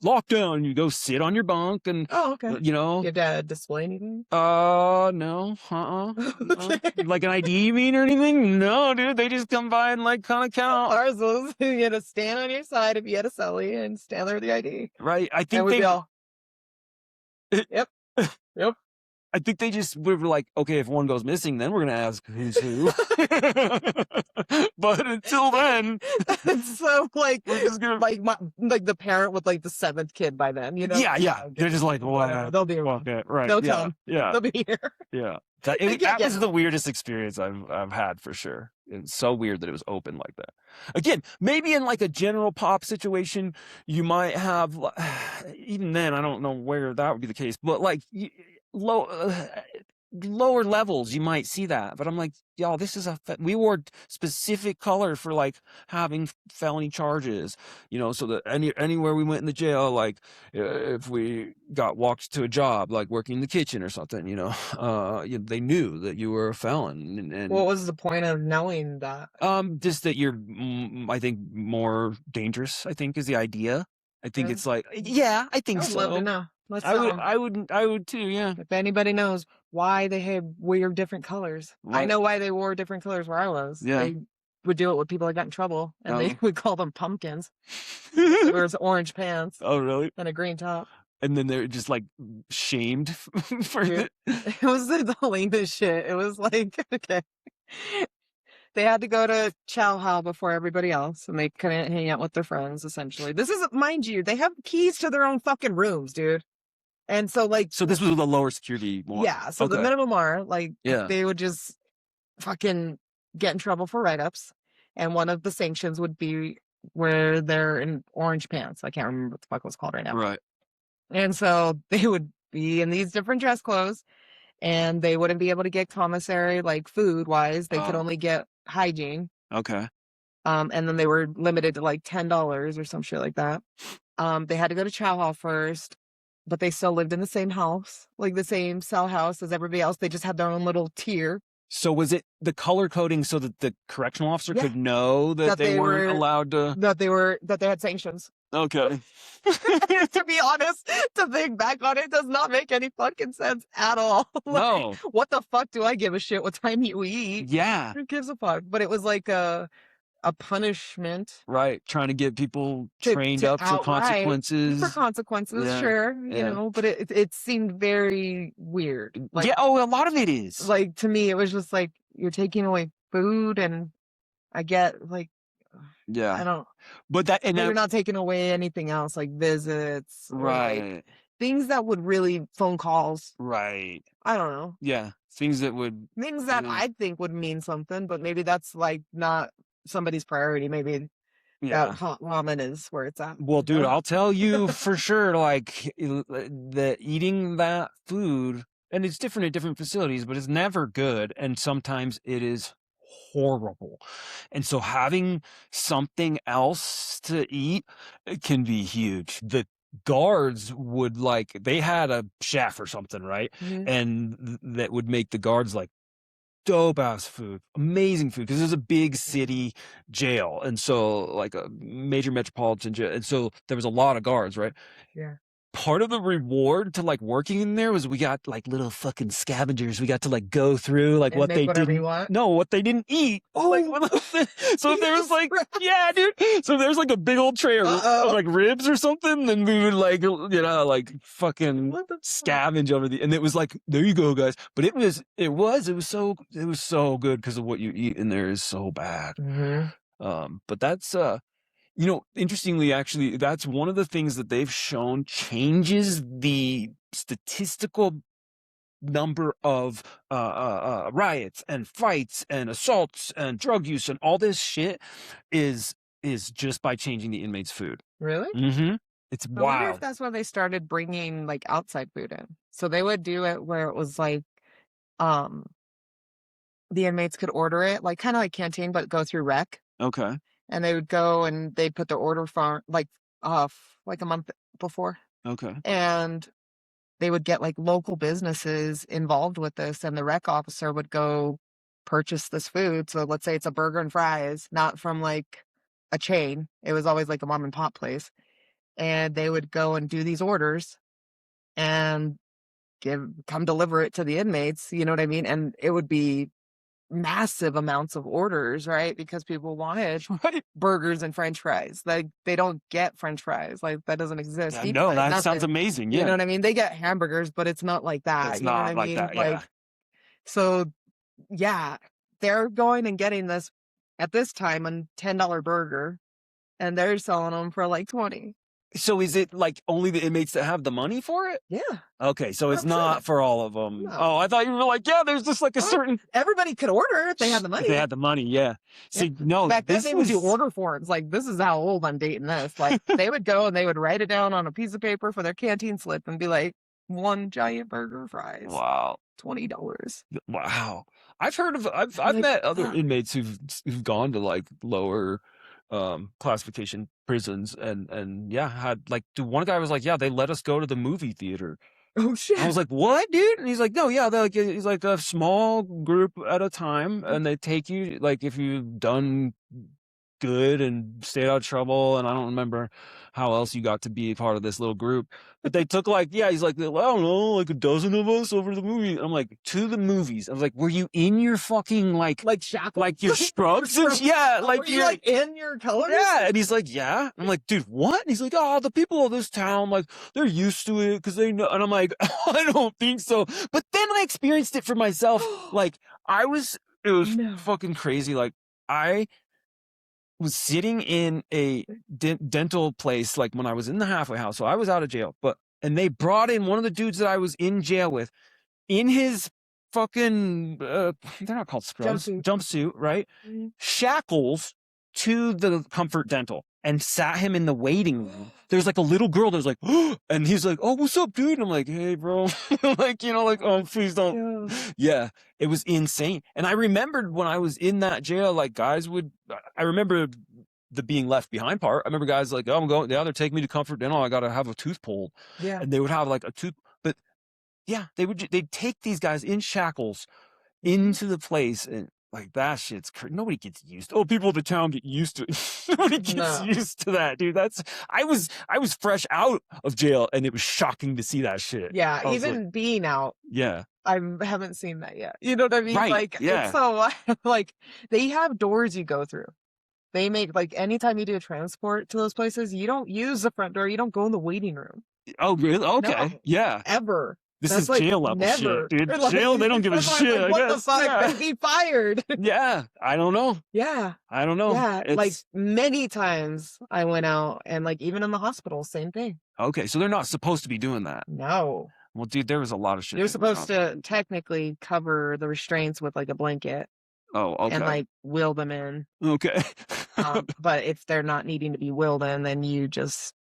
lockdown. You go sit on your bunk and Oh, okay. you know, You have to display anything? no, Okay. like an ID you mean or anything? No, dude, they just come by and like kind of count. Ours was you had to stand on your side if you had a celly and stand there with the ID. Right? I And think we'd they be all, yep, yep. I think they just were like, okay, if one goes missing, then we're gonna ask who's who. But until then, So like we're just gonna like the parent with like the seventh kid by then, yeah. Okay. They're just like, Whatever. what? They'll be around. Okay, right? They'll Yeah, come. yeah, They'll be here. yeah. They can't That get was out. the weirdest experience I've had for sure. It's so weird that it was open like that. Again, maybe in like a general pop situation, you might have. Even then, I don't know where that would be the case, but like low. Lower levels you might see that, but I'm like, y'all, this is we wore specific color for like having felony charges, so that anywhere we went in the jail, like if we got walked to a job like working in the kitchen or something, they knew that you were a felon. And What was the point of knowing that? just that you're I think more dangerous, I think, is the idea. I think Really? it's like, yeah, I think I would love to so. know. Let's I would too, yeah. if anybody knows why they wear different colors. I Right. know why they wore different colors where I was. Yeah. They would do it with people that got in trouble, and they Oh. would call them pumpkins. There was orange pants Oh, really? and a green top. And then they're just like shamed for Dude, it was the lamest shit. It was like, okay. They had to go to chow hall before everybody else, and they couldn't hang out with their friends, essentially. This is, mind you, they have keys to their own fucking rooms, dude. And so, like, So this was the lower security one. yeah, so the Okay. minimum are, like, Yeah. they would just fucking get in trouble for write-ups. And one of the sanctions would be where they're in orange pants. I can't remember what the fuck it was called right now. Right. And so they would be in these different dress clothes, and they wouldn't be able to get commissary, like food-wise. They could Oh. only get hygiene. Okay. And then they were limited to like $10 or some shit like that. They had to go to chow hall first, but they still lived in the same house, like the same cell house as everybody else. They just had their own little tier. So was it the color coding so that the correctional officer Yeah. could know that they weren't allowed to? That they had sanctions. Okay. To be honest, to think back on it does not make any fucking sense at all. Like, No. what the fuck do I give a shit what time you eat? Yeah. Who gives a fuck? But it was like a punishment. Right. Trying to get people To trained up for outright, consequences. for consequences, Yeah, sure, yeah. but it seemed very weird. Like, Yeah. Oh, a lot of it is. like to me, it was just like you're taking away food, and I get like, I Yeah. don't. But that and But you're that, not taking away anything else, like visits, or like right. things that would really phone calls. Right. I don't know. Yeah. Things that would. Things that Yeah. I think would mean something, but maybe that's like not somebody's priority. Maybe Yeah. that hot ramen is where it's at. Well, you dude, know? I'll tell you for sure, like that eating that food, and it's different at different facilities, but it's never good. And sometimes it is horrible. And so having something else to eat can be huge. The guards would they had a chef or something, right? Mhm. And that would make the guards like dope ass food, amazing food, because it was a big city jail, and so like a major metropolitan jail, and so there was a lot of guards, right? Yeah. Part of the reward to like working in there was we got like little fucking scavengers. We got to like go through like And what make they whatever you didn't want? no, what they didn't eat. Like, so if there was like, yeah, dude. So if there was like a big old tray of like ribs or something, then we would like, like fucking What the fuck? scavenge over and it was like, there you go, guys. But it was so good because of what you eat in there is so bad. Mm-hmm. But that's interestingly, actually, that's one of the things that they've shown changes the statistical number of riots and fights and assaults and drug use and all this shit is just by changing the inmates' food. Really? Mm-hmm. It's I wonder if wild. that's why they started bringing like outside food in. So they would do it where it was like, the inmates could order it, like kind of like canteen, but go through rec. Okay. And they would go and they'd put their order off like a month before. Okay. And they would get like local businesses involved with this, and the rec officer would go purchase this food. So let's say it's a burger and fries, not from like a chain. It was always like a mom and pop place. And they would go and do these orders and come deliver it to the inmates, you know what I mean? And it would be massive amounts of orders, right? Because people wanted Right. burgers and french fries. Like they don't get french fries. Like that doesn't exist. Yeah, Deep no, fried, that sounds nothing. amazing. You know Yeah. what I mean? They get hamburgers, but it's not like It's that. You know what I not like mean? that. Like, Yeah. so yeah, they're going and getting this at this time a $10 burger and they're selling them for like 20. So is it like only the inmates that have the money for it? Yeah. Okay, so it's 100%. not for all of them. No. Oh, I thought you were like, yeah, there's just like a Well, certain everybody could order if they had the if they money. had the money, yeah. Yeah. See, no, Back then this they would do was order forms. Like, this is how old I'm dating this. Like, they would go and they would write it down on a piece of paper for their canteen slip and be like, one giant burger, fries, wow. $20. Wow. I've Like, met other ugh. inmates who've gone to like lower classification prisons and yeah, had like dude, one guy was like, yeah, they let us go to the movie theater. Oh I shit. was like, what, dude? And he's like, no, yeah, they're like, he's like a small group at a time, and they take you like if you've done good and stayed out of trouble, and I don't remember how else you got to be a part of this little group. But they took like, yeah, he's like, well, I don't know, like a dozen of us over to the movie. I'm like, to the movies. I was like, were you in your fucking Like shackles? like your scrubs? Yeah, Oh, like were you you're like in your colors? yeah. And he's like, yeah. I'm like, dude, what? And he's like, oh, the people of this town, like, they're used to it because they know. And I'm like, I don't think so. But then I experienced it for myself. Like, it was No. fucking crazy. Like, I was sitting in a dental place, like when I was in the halfway house. So I was out of jail, and they brought in one of the dudes that I was in jail with in his fucking, they're not called scrubs, jumpsuit, right? Shackles to the Comfort Dental and sat him in the waiting room. There's like a little girl that's like, and he's like, oh, what's up, dude? And I'm like, hey, bro. Like, like, oh, please don't. Yeah, it was insane. And I remembered when I was in that jail, like I remember the being left behind part. I remember guys like, oh, I'm going, yeah, they're taking me to Comfort Dental. I got to have a tooth pulled. Yeah. And they would have like a tooth, but yeah, they'd take these guys in shackles into the place, and like that shit's crazy. Nobody gets used to. Oh, people of the town get used to it. Nobody gets used to that, dude. I was fresh out of jail, and it was shocking to see that shit. Yeah, even like, being out. Yeah. I haven't seen that yet. You know what I mean? Right. Like, yeah. It's so like they have doors you go through. They make like anytime you do a transport to those places, you don't use the front door. You don't go in the waiting room. Oh, really? Okay. No, yeah. Ever. This is like jail level never. shit, dude. Like, jail, they don't give a shit. Like, what I guess. the fuck? Yeah. Be fired. Yeah, I don't know. Yeah, I don't know. Yeah, like many times I went out, and like even in the hospital, same thing. Okay, so they're not supposed to be doing that. No. Well, dude, there was a lot of shit. You're supposed to technically cover the restraints with like a blanket. Oh, okay. And like wheel them in. Okay. But if they're not needing to be wheeled in, then you just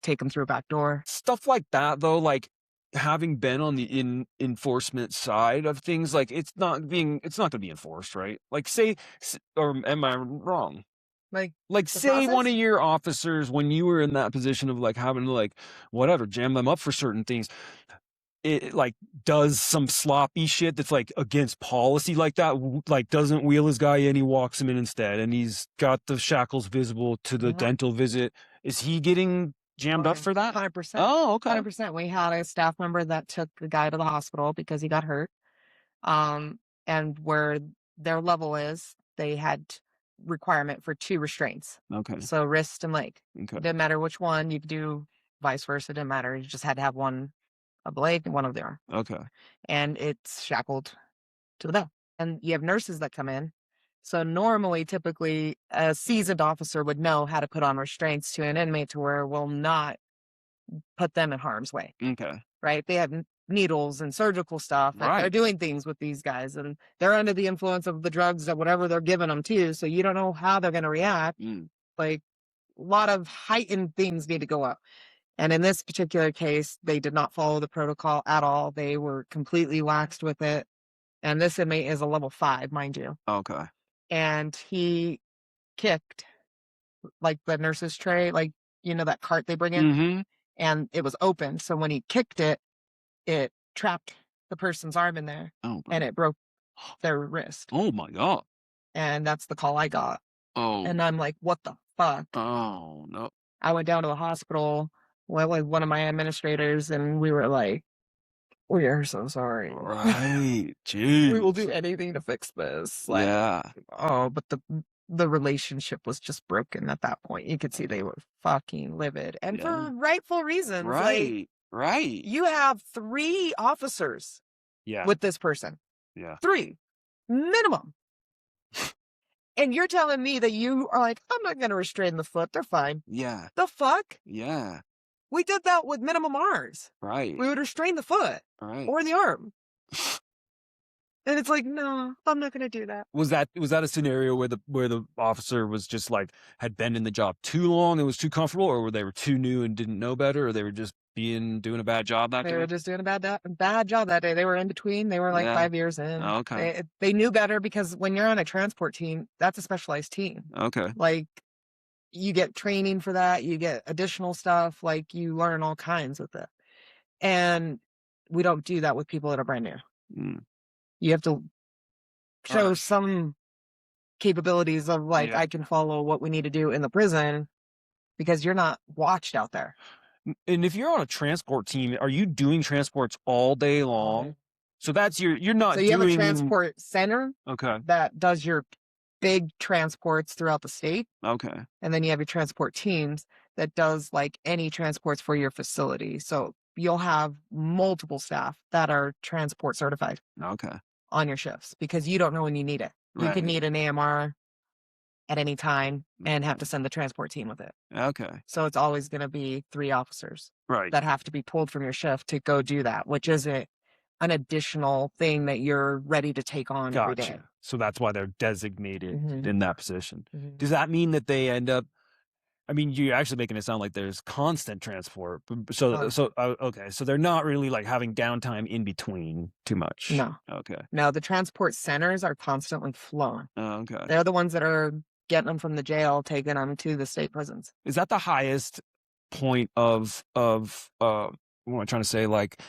take them through a back door. Stuff like that, though, like having been on the enforcement side of things, like it's not going to be enforced, right? Like say, or am I wrong? Like say process? One of your officers, when you were in that position of like having to like whatever jam them up for certain things, it like does some sloppy shit that's like against policy like that, like doesn't wheel his guy in, he walks him in instead, and he's got the shackles visible to the dental visit. Is he getting jammed up for that? 100%. Oh, okay. 100%. We had a staff member that took the guy to the hospital because he got hurt. And where their level is, they had requirement for 2 restraints. Okay. So wrist and leg. Okay. It didn't matter which one. You could do vice versa. It didn't matter. You just had to have one of the leg and one of the arm. Okay. And it's shackled to the bell. And you have nurses that come in. So normally, typically, a seasoned officer would know how to put on restraints to an inmate to where it will not put them in harm's way. Okay. Right? They have needles and surgical stuff. And they're doing things with these guys. And they're under the influence of the drugs or whatever they're giving them too. So you don't know how they're going to react. Like a lot of heightened things need to go up. And in this particular case, they did not follow the protocol at all. They were completely laxed with it. And this inmate is a level 5, mind you. Okay. And he kicked like the nurse's tray, like, that cart they bring in, and it was open. So when he kicked it, it trapped the person's arm in there Oh and my. it broke their wrist. Oh my god. And that's the call I got. Oh. And I'm like, what the fuck? Oh no. I went down to the hospital with one of my administrators, and we were like, we are so sorry. Right. We will do Jeez. anything to fix this. Like, Yeah. oh, but the relationship was just broken at that point. You could see they were fucking livid. And Yeah. for rightful reasons. Like, Right. Right. you have 3 officers Yeah. with this person. Yeah. 3 minimum. And you're telling me that you are like, I'm not going to restrain the foot. They're fine. Yeah. The fuck? Yeah. We did that with minimum R's. Right. We would restrain the foot Right. or the arm. And it's like, no, I'm not going to do that. Was that a scenario where the officer was just like had been in the job too long and was too comfortable, or were they were too new and didn't know better, or they were just doing a bad job that They day? were just doing a bad job that day. They were in between. They were like Yeah. 5 years in. Oh, okay. They knew better because when you're on a transport team, that's a specialized team. Okay. Like, you get training for that. You get additional stuff. Like, you learn all kinds with it. And we don't do that with people that are brand new. Mm. You have to show Alright. some capabilities of like, Yeah. I can follow what we need to do in the prison because you're not watched out there. And if you're on a transport team, are you doing transports all day long? So that's you're not So you have a doing transport center Okay. that does your big transports throughout the state. Okay. And then you have your transport teams that does like any transports for your facility. So you'll have multiple staff that are transport certified Okay. on your shifts because you don't know when you need it. You Right. could need an AMR at any time and have to send the transport team with it. Okay. So it's always going to be 3 officers Right. that have to be pulled from your shift to go do that, which isn't an additional thing that you're ready to take on every day. Gotcha. So that's why they're designated Mhm. in that position. Mhm. Does that mean that they end up? I mean, you're actually making it sound like there's constant transport. Oh. So okay. So they're not really like having downtime in between too much. No. Okay. No, the transport centers are constantly flowing. Oh, okay. They're the ones that are getting them from the jail, taking them to the state prisons. Is that the highest point of what am I trying to say? Like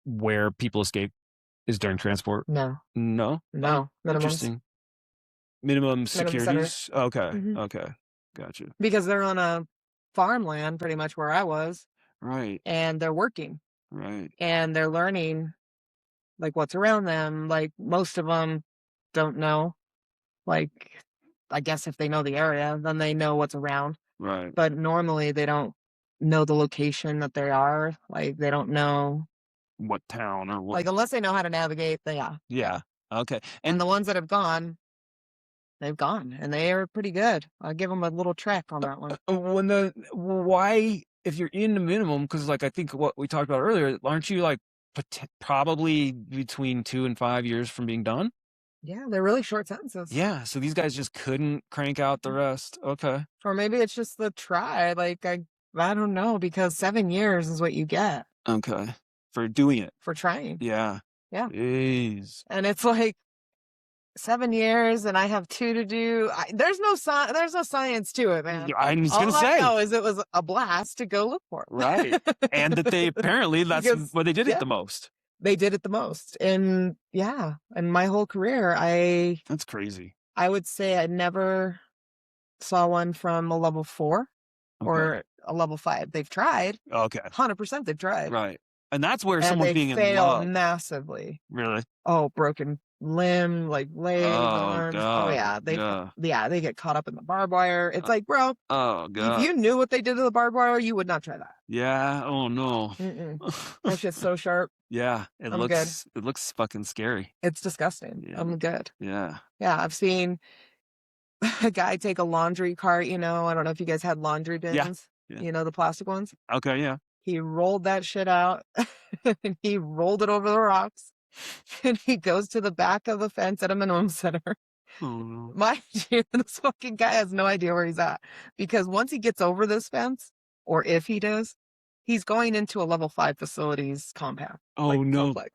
where people escape is during transport? No. No. No. Minimums. Interesting. Minimum centers. securities. Okay. Mhm. Okay. Gotcha. Because they're on a farmland pretty much where I was, Right. and they're working Right. and they're learning like what's around them. Like most of them don't know. Like, I guess if they know the area, then they know what's around. Right. But normally they don't know the location that they are. Like, they don't know, What town or what? like, unless they know how to navigate, Yeah. Okay. And the ones that have gone, they've gone, and they are pretty good. I'll give them a little track on that one. Why, if you're in the minimum, because like I think what we talked about earlier, aren't you like probably between 2 and 5 years from being done? Yeah, they're really short sentences. Yeah. So these guys just couldn't crank out the rest. Okay. Or maybe it's just the try. Like, I don't know, because 7 years is what you get Okay. For doing it. for trying. Yeah. Yeah. Jeez. And it's like 7 years, and I have 2 to do. There's no science to it, man. I'm just All gonna I say. know is it was a blast to go look for. Right. And that they apparently that's Because, where they did yeah, it the most. they did it the most. And yeah, in my whole career, That's crazy. I would say I never saw one from a level 4 Okay. or a level 5. They've tried. Okay. 100% they've tried. Right. And that's where And someone's they being in fail love. massively. Really? Oh, broken limb, like leg, Oh, arms. Oh God. yeah, Yeah. they get caught up in the barbed wire. It's like, bro, Oh, if God. you knew what they did to the barbed wire, you would not try that. Yeah. Oh, no. Mm-mm. That shit's so sharp. Yeah. It I'm good. looks fucking scary. It's disgusting. Yeah. I'm good. Yeah. Yeah, I've seen a guy take a laundry cart. I don't know if you guys had laundry bins. Yeah. The plastic ones. Okay. Yeah. He rolled that shit out and he rolled it over the rocks and he goes to the back of the fence at a minimum center. Oh, no. Mind you, this fucking guy has no idea where he's at because once he gets over this fence, or if he does, he's going into a level 5 facilities compound. Oh, no. Complex.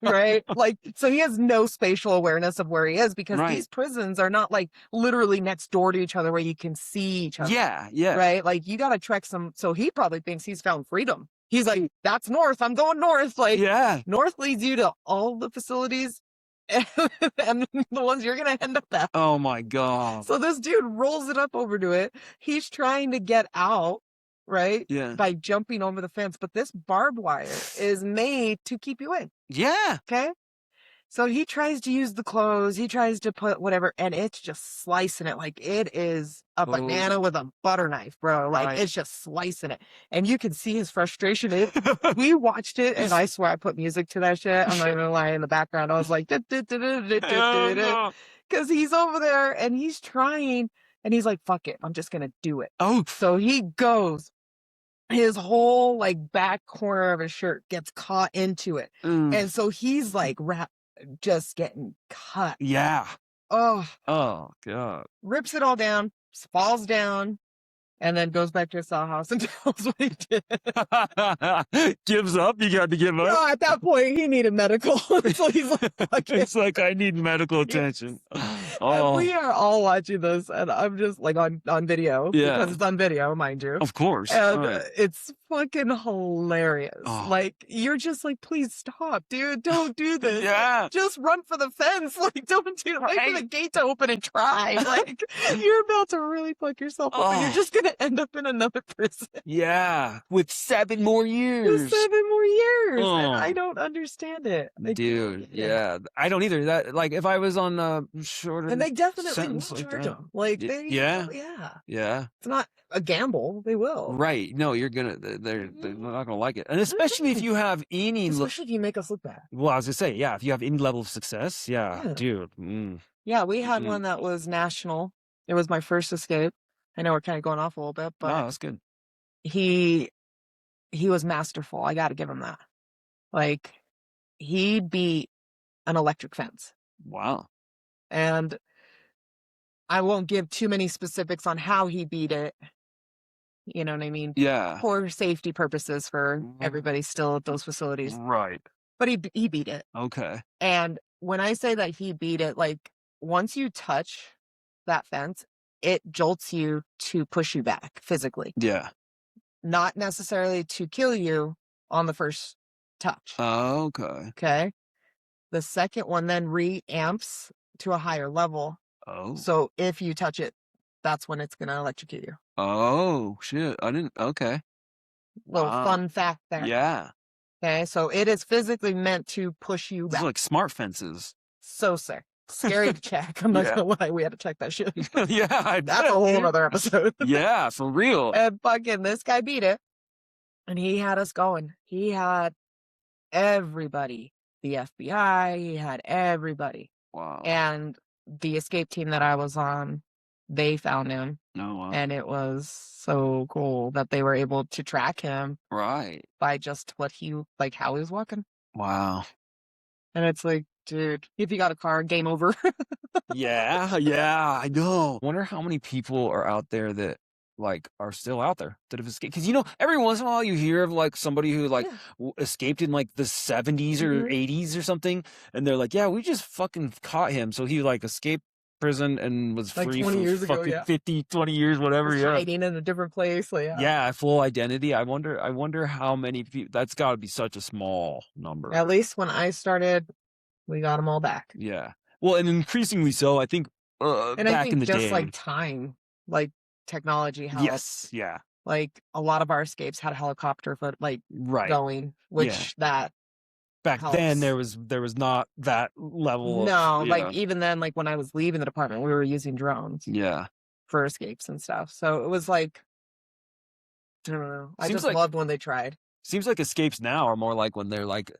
Right? Like, so he has no spatial awareness of where he is because Right. these prisons are not like literally next door to each other where you can see each other. Yeah. Yeah. Right? Like, you got to trek so he probably thinks he's found freedom. He's like, that's north. I'm going north. Like, Yeah. north leads you to all the facilities and the ones you're going to end up at. Oh my God. So this dude rolls it up over to it. He's trying to get out, right? Yeah. By jumping over the fence. But this barbed wire is made to keep you in. Yeah. Okay. So he tries to use the clothes, he tries to put whatever, and it's just slicing it like it is a banana with a butter knife, bro. Like Right. it's just slicing it. And you can see his frustration. We watched it, and I swear I put music to that shit. I'm not even gonna lie, in the background. I was like, because he's over there and he's trying, and he's like, fuck it, I'm just gonna do it. Oh. So he goes. His whole like back corner of his shirt gets caught into it. And so he's like just getting cut. Yeah. Oh God. rips it all down, falls down, and then goes back to his cell house and tells what he did. Gives up. You got to give up. No, at that point he needed medical. So he's like, It's like, I need medical attention. And we are all watching this, and I'm just like on video, Yeah. because it's on video, mind you. Of course. And Right. it's fucking hilarious. Oh. Like, you're just like, please stop, dude. Don't do this. Yeah. Just run for the fence. Like, don't do it. Wait for Right. the gate to open and try. Like, you're about to really fuck yourself up, and you're just going to end up in another prison. Yeah. With 7 more years. For 7 more years. Oh. And I don't understand it. Dude, yeah. I don't either. That, like, if I was on a shorter And they definitely will sentence like charge that. them. Like, they, Yeah. yeah. It's not a gamble. They will. Right. No, you're gonna, they're not gonna like it. And especially if you have any, Especially if you make us look bad. well, I was gonna say, yeah, if you have any level of success, yeah. Dude. Yeah, we had one that was national. It was my first escape. I know we're kind of going off a little bit, No, but that's good. he was masterful. I got to give him that. Like, he beat an electric fence. Wow. And I won't give too many specifics on how he beat it. You know what I mean? Yeah. For safety purposes for everybody still at those facilities. Right. But he beat it. Okay. And when I say that he beat it, like, once you touch that fence, it jolts you to push you back physically. Yeah. Not necessarily to kill you on the first touch. Okay. Okay. The second one then re-amps to a higher level. Oh. So if you touch it, that's when it's going to electrocute you. Oh, shit. I didn't. Okay. Little fun fact there. Yeah. Okay. So it is physically meant to push you It's back. like smart fences. So sick. Scary to check. I'm not going to lie. We had to check that shit. Yeah. That's a whole other episode. Yeah, for real. And fucking this guy beat it. And he had us going. He had everybody. The FBI, he had everybody. Wow. And the escape team that I was on, they found him. No, wow. And it was so cool that they were able to track him Right. by just what he, like, how he was walking. Wow. And it's like, dude, if you got a car, game over. Yeah, I know. Wonder how many people are out there that, like, are still out there that have escaped. Because, every once in a while you hear of, like, somebody who, like, escaped in, like, the 70s or 80s or something. And they're like, yeah, we just fucking caught him. So he, like, escaped prison and was Like free 20 for years ago, fucking yeah. 50, 20 years, whatever. Was Yeah. hiding in a different place. Like, Yeah, full identity. I wonder how many people. That's got to be such a small number. At least when I started, we got them all back. Yeah. Well, and increasingly so, I think, And back I think in the just day. like time, like technology helped. Yes. Yeah. Like a lot of our escapes had a helicopter Right. going, which that back helps. then there was not that level no, of, like even then, like when I was leaving the department, we were using drones yeah. for escapes and stuff. So it was like, I don't know. I Seems just like- loved when they tried. Seems like escapes now are more like when they're like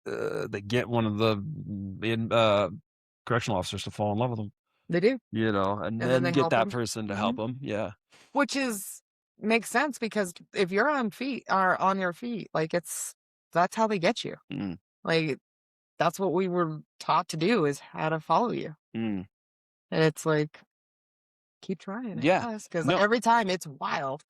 they get one of the correctional officers to fall in love with them, They do, and then then they get help that 'em. person to help them. Yeah. which makes sense because if you're on your feet, like that's how they get you. Mm. Like that's what we were taught to do is how to follow you. Mm. And it's like, keep trying. Yeah. Because No. every time it's wild.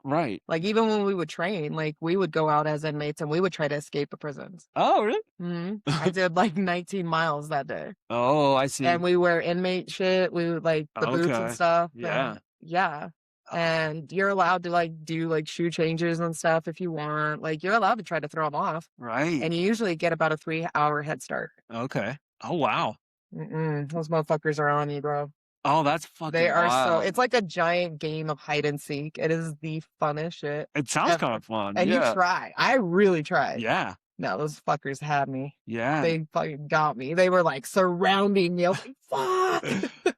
Right. Like even when we would train, like we would go out as inmates and we would try to escape the prisons. Oh, really? I did like 19 miles that day. Oh, I see. And we wear inmate shit. We would like the boots Okay. and stuff. Yeah. And yeah. and you're allowed to like do like shoe changes and stuff if you want. Like you're allowed to try to throw them off, Right. and you usually get about a 3 hour head start. Okay. Oh, wow. Those motherfuckers are on you, bro. Oh, that's They fucking are so. wild. It's like a giant game of hide and seek. It is the funnest shit It sounds kind ever. of fun. And you Yeah. try. I really tried. Yeah. No, those fuckers had me. Yeah. They fucking got me. They were like surrounding me. I was like, fuck.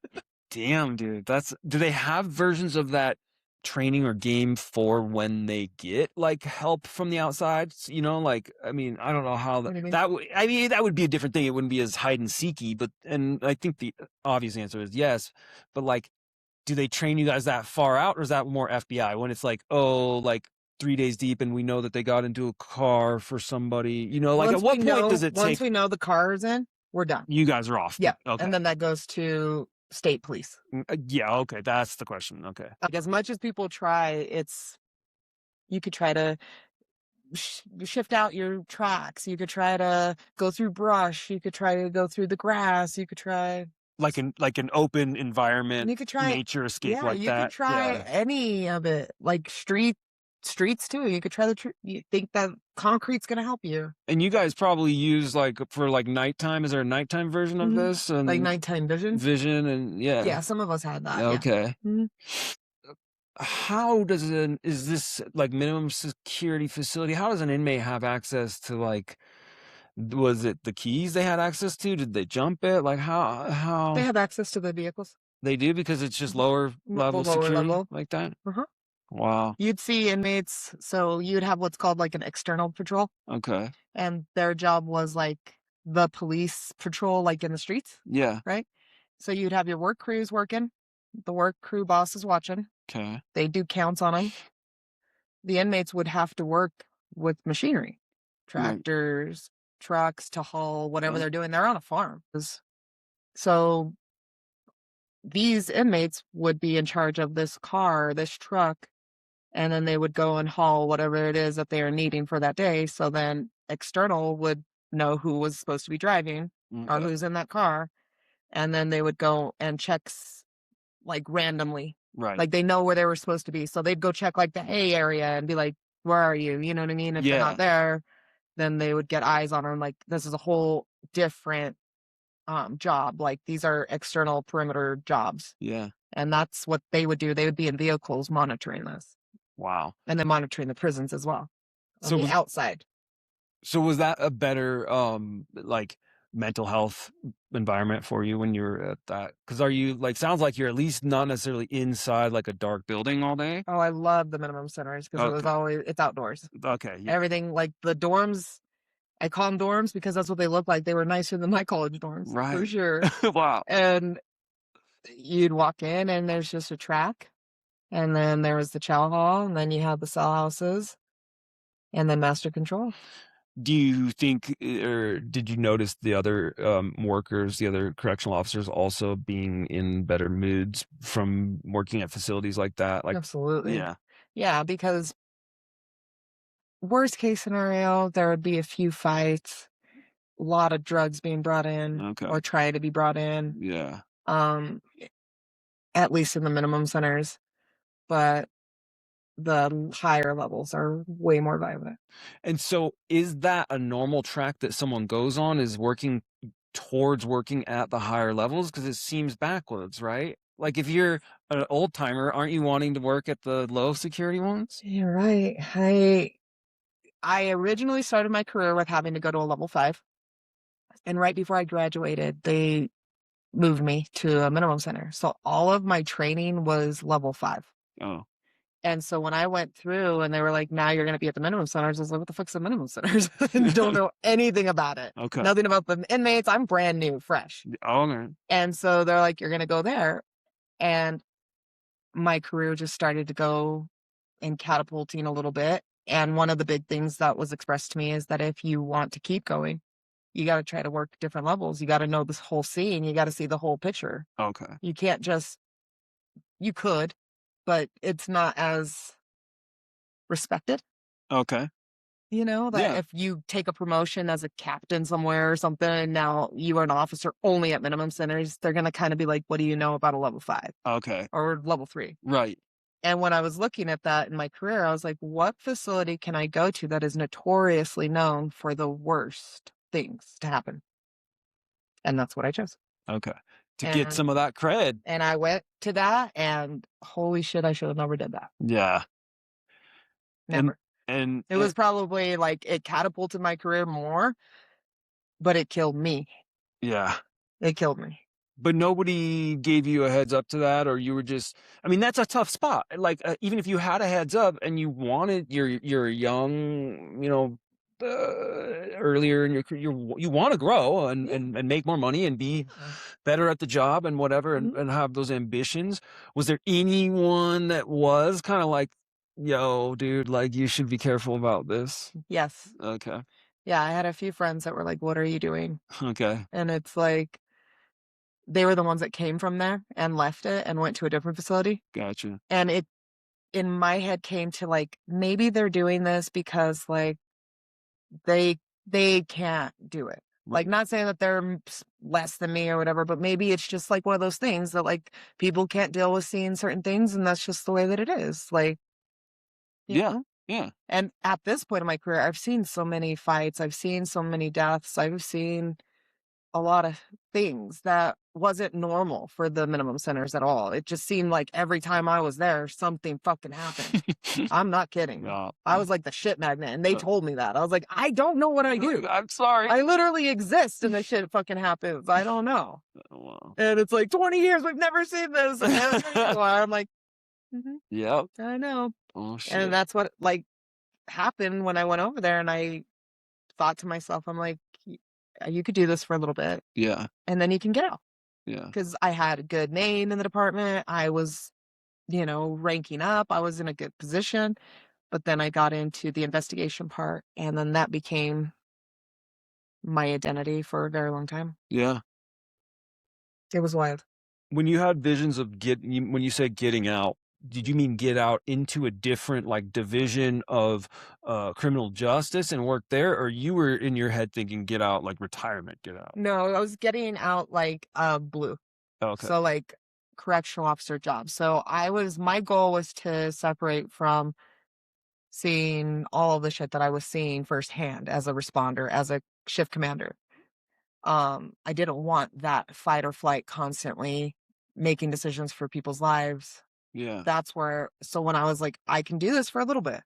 Damn, dude. Do they have versions of that training or game for when they get like help from the outside? You know, like, I mean, I don't know how What do you mean? I mean, that would be a different thing. It wouldn't be as hide and seeky, and I think the obvious answer is yes. But like, do they train you guys that far out, or is that more FBI when it's like, oh, like 3 days deep and we know that they got into a car for somebody, you know, like at what point does it Once take we know the car is in, we're done. you guys are off? Yeah. Okay. And then that goes to state police. Yeah, okay. That's the question. Okay. Like as much as people try, you could try to shift out your tracks. You could try to go through brush. You could try to go through the grass. You could try Like an open environment, you could try nature escape yeah, like you could that. try Yeah. any of it. Like streets too. You could try you think that concrete's gonna help you. And you guys probably use like for like nighttime. Is there a nighttime version of this? And Like nighttime vision. vision and yeah. Yeah, some of us had that. Yeah. Okay. Mhm. How does is this like minimum security facility? How does an inmate have access to like, was it the keys they had access to? Did they jump it? Like They how have access to the vehicles. they do because it's just lower level Lower security level. like that? Uh-huh. Wow. You'd see inmates, so you'd have what's called like an external patrol, Okay. and their job was like the police patrol, like in the streets, Yeah. right? So you'd have your work crews working, the work crew boss is watching, Okay. they do counts on them. The inmates would have to work with machinery, Right. tractors, trucks to haul whatever they're doing. They're on a farm. So these inmates would be in charge of this car, this truck, and then they would go and haul whatever it is that they are needing for that day. So then external would know who was supposed to be driving or who's in that car. And then they would go and check like randomly. Right. Like they know where they were supposed to be. So they'd go check like the hay area and be like, where are you? You know what I mean? If they're not there, then they would get eyes on them. Like this is a whole different job. Like these are external perimeter jobs. Yeah. And that's what they would do. They would be in vehicles monitoring this. Wow. And then monitoring the prisons as well. So On the outside. So was that a better like mental health environment for you when you were at that? Because are you like, sounds like you're at least not necessarily inside like a dark building all day. Oh, I love the minimum centers because it's outdoors. Okay. Yeah. Everything like the dorms. I call them dorms because that's what they look like. They were nicer than my college dorms, for Right. sure. Wow. And you'd walk in and there's just a track, and then there was the chow hall, and then you had the cell houses, and then master control. Do you think, or did you notice the other workers, the other correctional officers also being in better moods from working at facilities like that? Like, Absolutely. yeah. Yeah, because worst case scenario, there would be a few fights, a lot of drugs being brought in Okay. or try to be brought in. Yeah. At least in the minimum centers. But the higher levels are way more violent. And so is that a normal track that someone goes on, is working towards working at the higher levels? Because it seems backwards, right? Like if you're an old timer, aren't you wanting to work at the low security ones? You're right. I originally started my career with having to go to a level 5. And right before I graduated, they moved me to a minimum center. So all of my training was level 5. Oh. And so when I went through and they were like, now you're going to be at the minimum centers, I was like, what the fuck's the minimum centers? And don't know anything about it. Okay. Nothing about the inmates. I'm brand new, fresh. Oh, okay. And so they're like, you're going to go there. And my career just started to go in catapulting a little bit. And one of the big things that was expressed to me is that if you want to keep going, you got to try to work different levels. You got to know this whole scene. You got to see the whole picture. Okay. You can't just, you could, but it's not as respected. Okay. You know, that if you take a promotion as a captain somewhere or something, and now you are an officer only at minimum centers, they're going to kind of be like, what do you know about a level 5? Okay. Or level 3? Right. And when I was looking at that in my career, I was like, what facility can I go to that is notoriously known for the worst things to happen? And that's what I chose. Okay. To get And some of that cred. I went to that, and holy shit, I should have never did that. Yeah. And Never. and It was probably like it catapulted my career more, but it killed me. yeah. It killed me. But nobody gave you a heads up to that, or you were just, I mean, that's a tough spot. Like, even if you had a heads up and you wanted, you're young, earlier in your career, you want to grow and, Yeah. and make more money and be better at the job and whatever, Mhm. and have those ambitions. Was there anyone that was kind of like, yo, dude, like you should be careful about this? Yes. Okay. Yeah, I had a few friends that were like, "What are you doing?" Okay. And it's like they were the ones that came from there and left it and went to a different facility. Gotcha. And it in my head came to like maybe they're doing this because like they they can't do it. Like not saying that they're less than me or whatever, but maybe it's just like one of those things that like people can't deal with seeing certain things and that's just the way that it is. Like, you Yeah. know? Yeah. And at this point in my career, I've seen so many fights, I've seen so many deaths, I've seen a lot of things that wasn't normal for the minimum centers at all. It just seemed like every time I was there, something fucking happened. I'm not kidding. Yeah. I was like the shit magnet, and they Uh, told me that. I was like, I don't know what I do. I'm sorry. I literally exist and the shit fucking happens. I don't know. Oh, wow. And it's like 20 years, we've never seen this. And I'm like, "Mhm, Yep. I know." Oh, And shit. that's what like happened when I went over there and I thought to myself, I'm like, You could do this for a little bit Yeah. and then you can get out." Yeah. Because I had a good name in the department. I was, ranking up. I was in a good position. But then I got into the investigation part, and then that became my identity for a very long time. Yeah. It was wild. When you had visions of when you said getting out, did you mean get out into a different, like, division of, criminal justice and work there? Or you were in your head thinking get out, like retirement, get out? No, I was getting out like blue. Okay. So like correctional officer job. So my goal was to separate from seeing all of the shit that I was seeing firsthand as a responder, as a shift commander. I didn't want that fight or flight constantly making decisions for people's lives. Yeah. That's where, so when I was like, I can do this for a little bit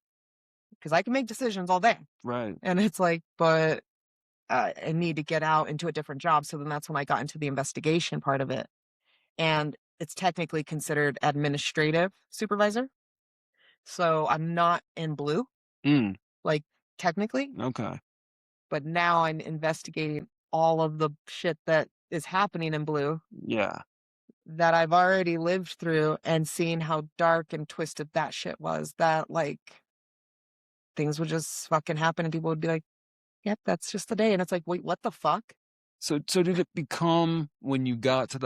because I can make decisions all day. Right. And it's like, but I need to get out into a different job. So then that's when I got into the investigation part of it. And it's technically considered administrative supervisor. So I'm not in blue, Mm, like technically, okay. but now I'm investigating all of the shit that is happening in blue Yeah. that I've already lived through and seen how dark and twisted that shit was. That like things would just fucking happen and people would be like, yep, that's just the day. And it's like, wait, what the fuck? So did it become when you got to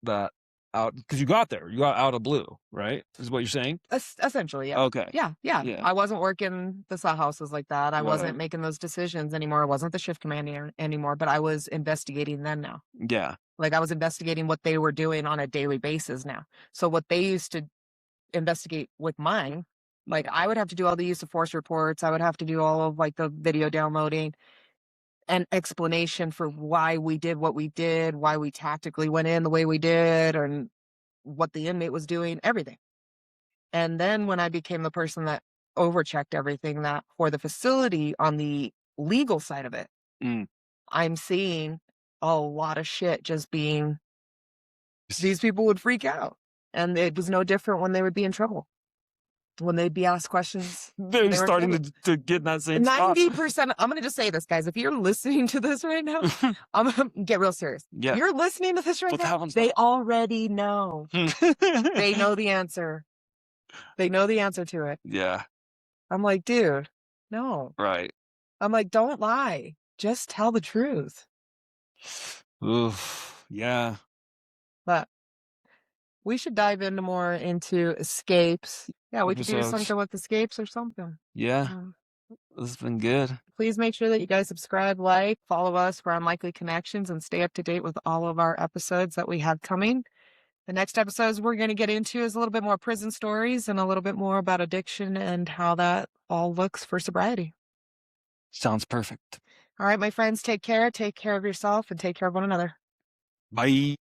that out, because you got out of blue, right? Is what you're saying? Essentially, yeah. Okay. Yeah, yeah. Yeah. I wasn't working the saw houses like that. I Right. wasn't making those decisions anymore. I wasn't the shift commander anymore, but I was investigating them now. Yeah. Like I was investigating what they were doing on a daily basis now. So what they used to investigate with mine, like I would have to do all the use of force reports. I would have to do all of like the video downloading and explanation for why we did what we did, why we tactically went in the way we did, and what the inmate was doing, everything. And then when I became the person that overchecked everything that for the facility on the legal side of it, Mm. I'm seeing a lot of shit just being these people would freak out. And it was no different when they would be in trouble. When they'd be asked questions, They're they were in starting trouble. to get in that same spot. 90%, I'm gonna just say this, guys. If you're listening to this right now, I'm gonna get real serious. Yeah. You're listening to this right Put the now, heavens they up. already know. They know the answer. They know the answer to it. Yeah. I'm like, dude, no. Right. I'm like, don't lie. Just tell the truth. Oof. Yeah. But we should dive into more into escapes. Yeah, we could do Episodes. something with escapes or something. Yeah. Um, This has been good. Please make sure that you guys subscribe, like, follow us for Unlikely Connections, and stay up to date with all of our episodes that we have coming. The next episodes we're going to get into is a little bit more prison stories and a little bit more about addiction and how that all looks for sobriety. Sounds perfect. All right, my friends, take care of yourself, and take care of one another. Bye.